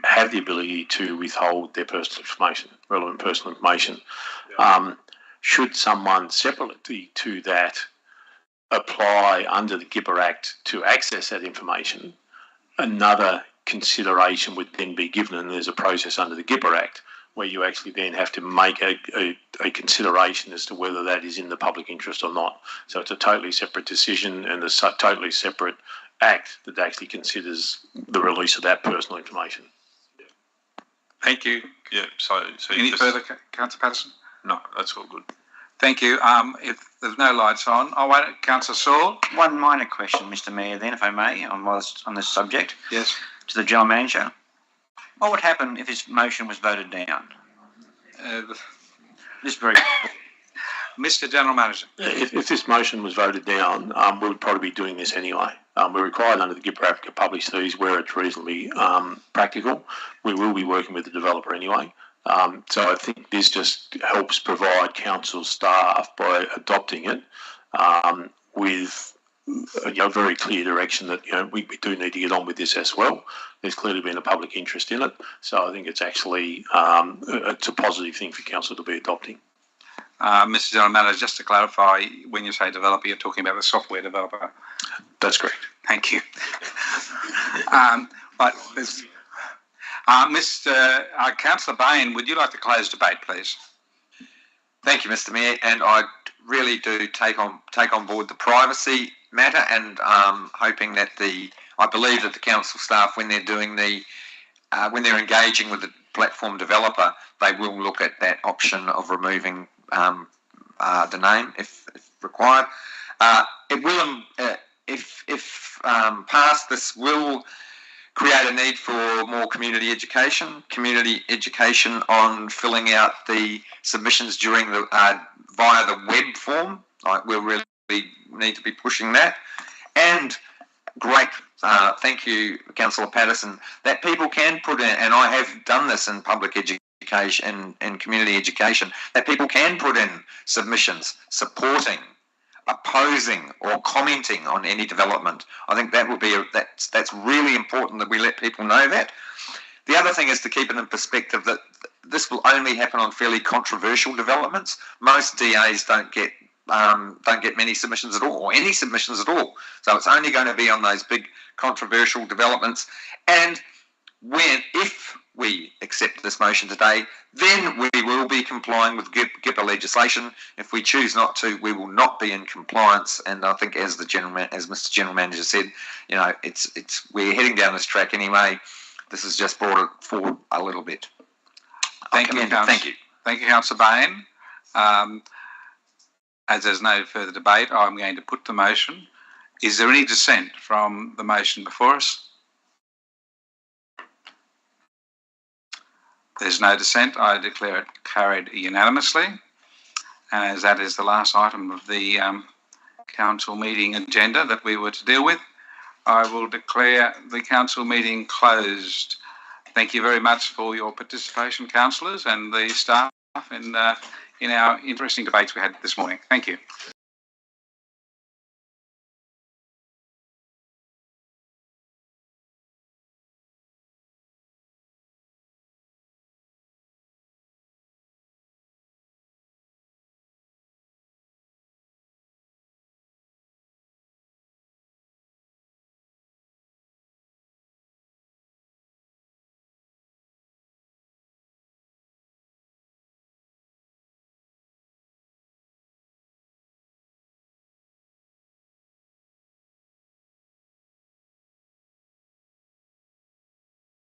have the ability to withhold their personal information, relevant personal information. Should someone separately to that apply under the GIPA Act to access that information, another consideration would then be given, and there's a process under the GIPA Act where you actually then have to make a consideration as to whether that is in the public interest or not. So it's a totally separate decision and a totally separate act that actually considers the release of that personal information. Thank you. Yeah, so any further, Councillor Patterson? No, that's all good. Thank you. If there's no lights on, I'll wait. Councillor Saul. One minor question, Mr. Mayor, then, if I may, on this subject. Yes. To the General Manager. What would happen if this motion was voted down? Mr. General Manager. If this motion was voted down, we would probably be doing this anyway. We're required under the GIPA Act to publish these where it's reasonably practical. We will be working with the developer anyway. So I think this just helps provide council staff by adopting it with a very clear direction that we do need to get on with this as well. There's clearly been a public interest in it, so I think it's actually it's a positive thing for council to be adopting. Mr. General Manager, just to clarify, when you say developer, you're talking about the software developer. That's correct. Thank you. But there's. Councillor Bain, would you like to close debate, please? Thank you, Mr. Mayor, and I really do take on board the privacy matter, and hoping that I believe that the council staff, when they're doing when they're engaging with the platform developer, they will look at that option of removing the name if required. It will if passed, this will create a need for more community education on filling out the submissions during the via the web form. We'll really need to be pushing that. And great, thank you, Councillor Patterson, that people can put in, and I have done this in public education and community education, that people can put in submissions supporting, opposing or commenting on any development. I think that will be that's really important that we let people know that. The other thing is to keep it in perspective that this will only happen on fairly controversial developments. Most DAs don't get many submissions at all, or any submissions at all. So it's only going to be on those big controversial developments. And if we accept this motion today, then we will be complying with GIPA legislation. If we choose not to, we will not be in compliance. And I think, as Mr. General Manager said, we're heading down this track anyway. This has just brought it forward a little bit. Thank you, Councillor Bain. As there's no further debate, I'm going to put the motion. Is there any dissent from the motion before us? There's no dissent. I declare it carried unanimously. And as that is the last item of the council meeting agenda that we were to deal with, I will declare the council meeting closed. Thank you very much for your participation, councillors, and the staff in our interesting debates we had this morning. Thank you.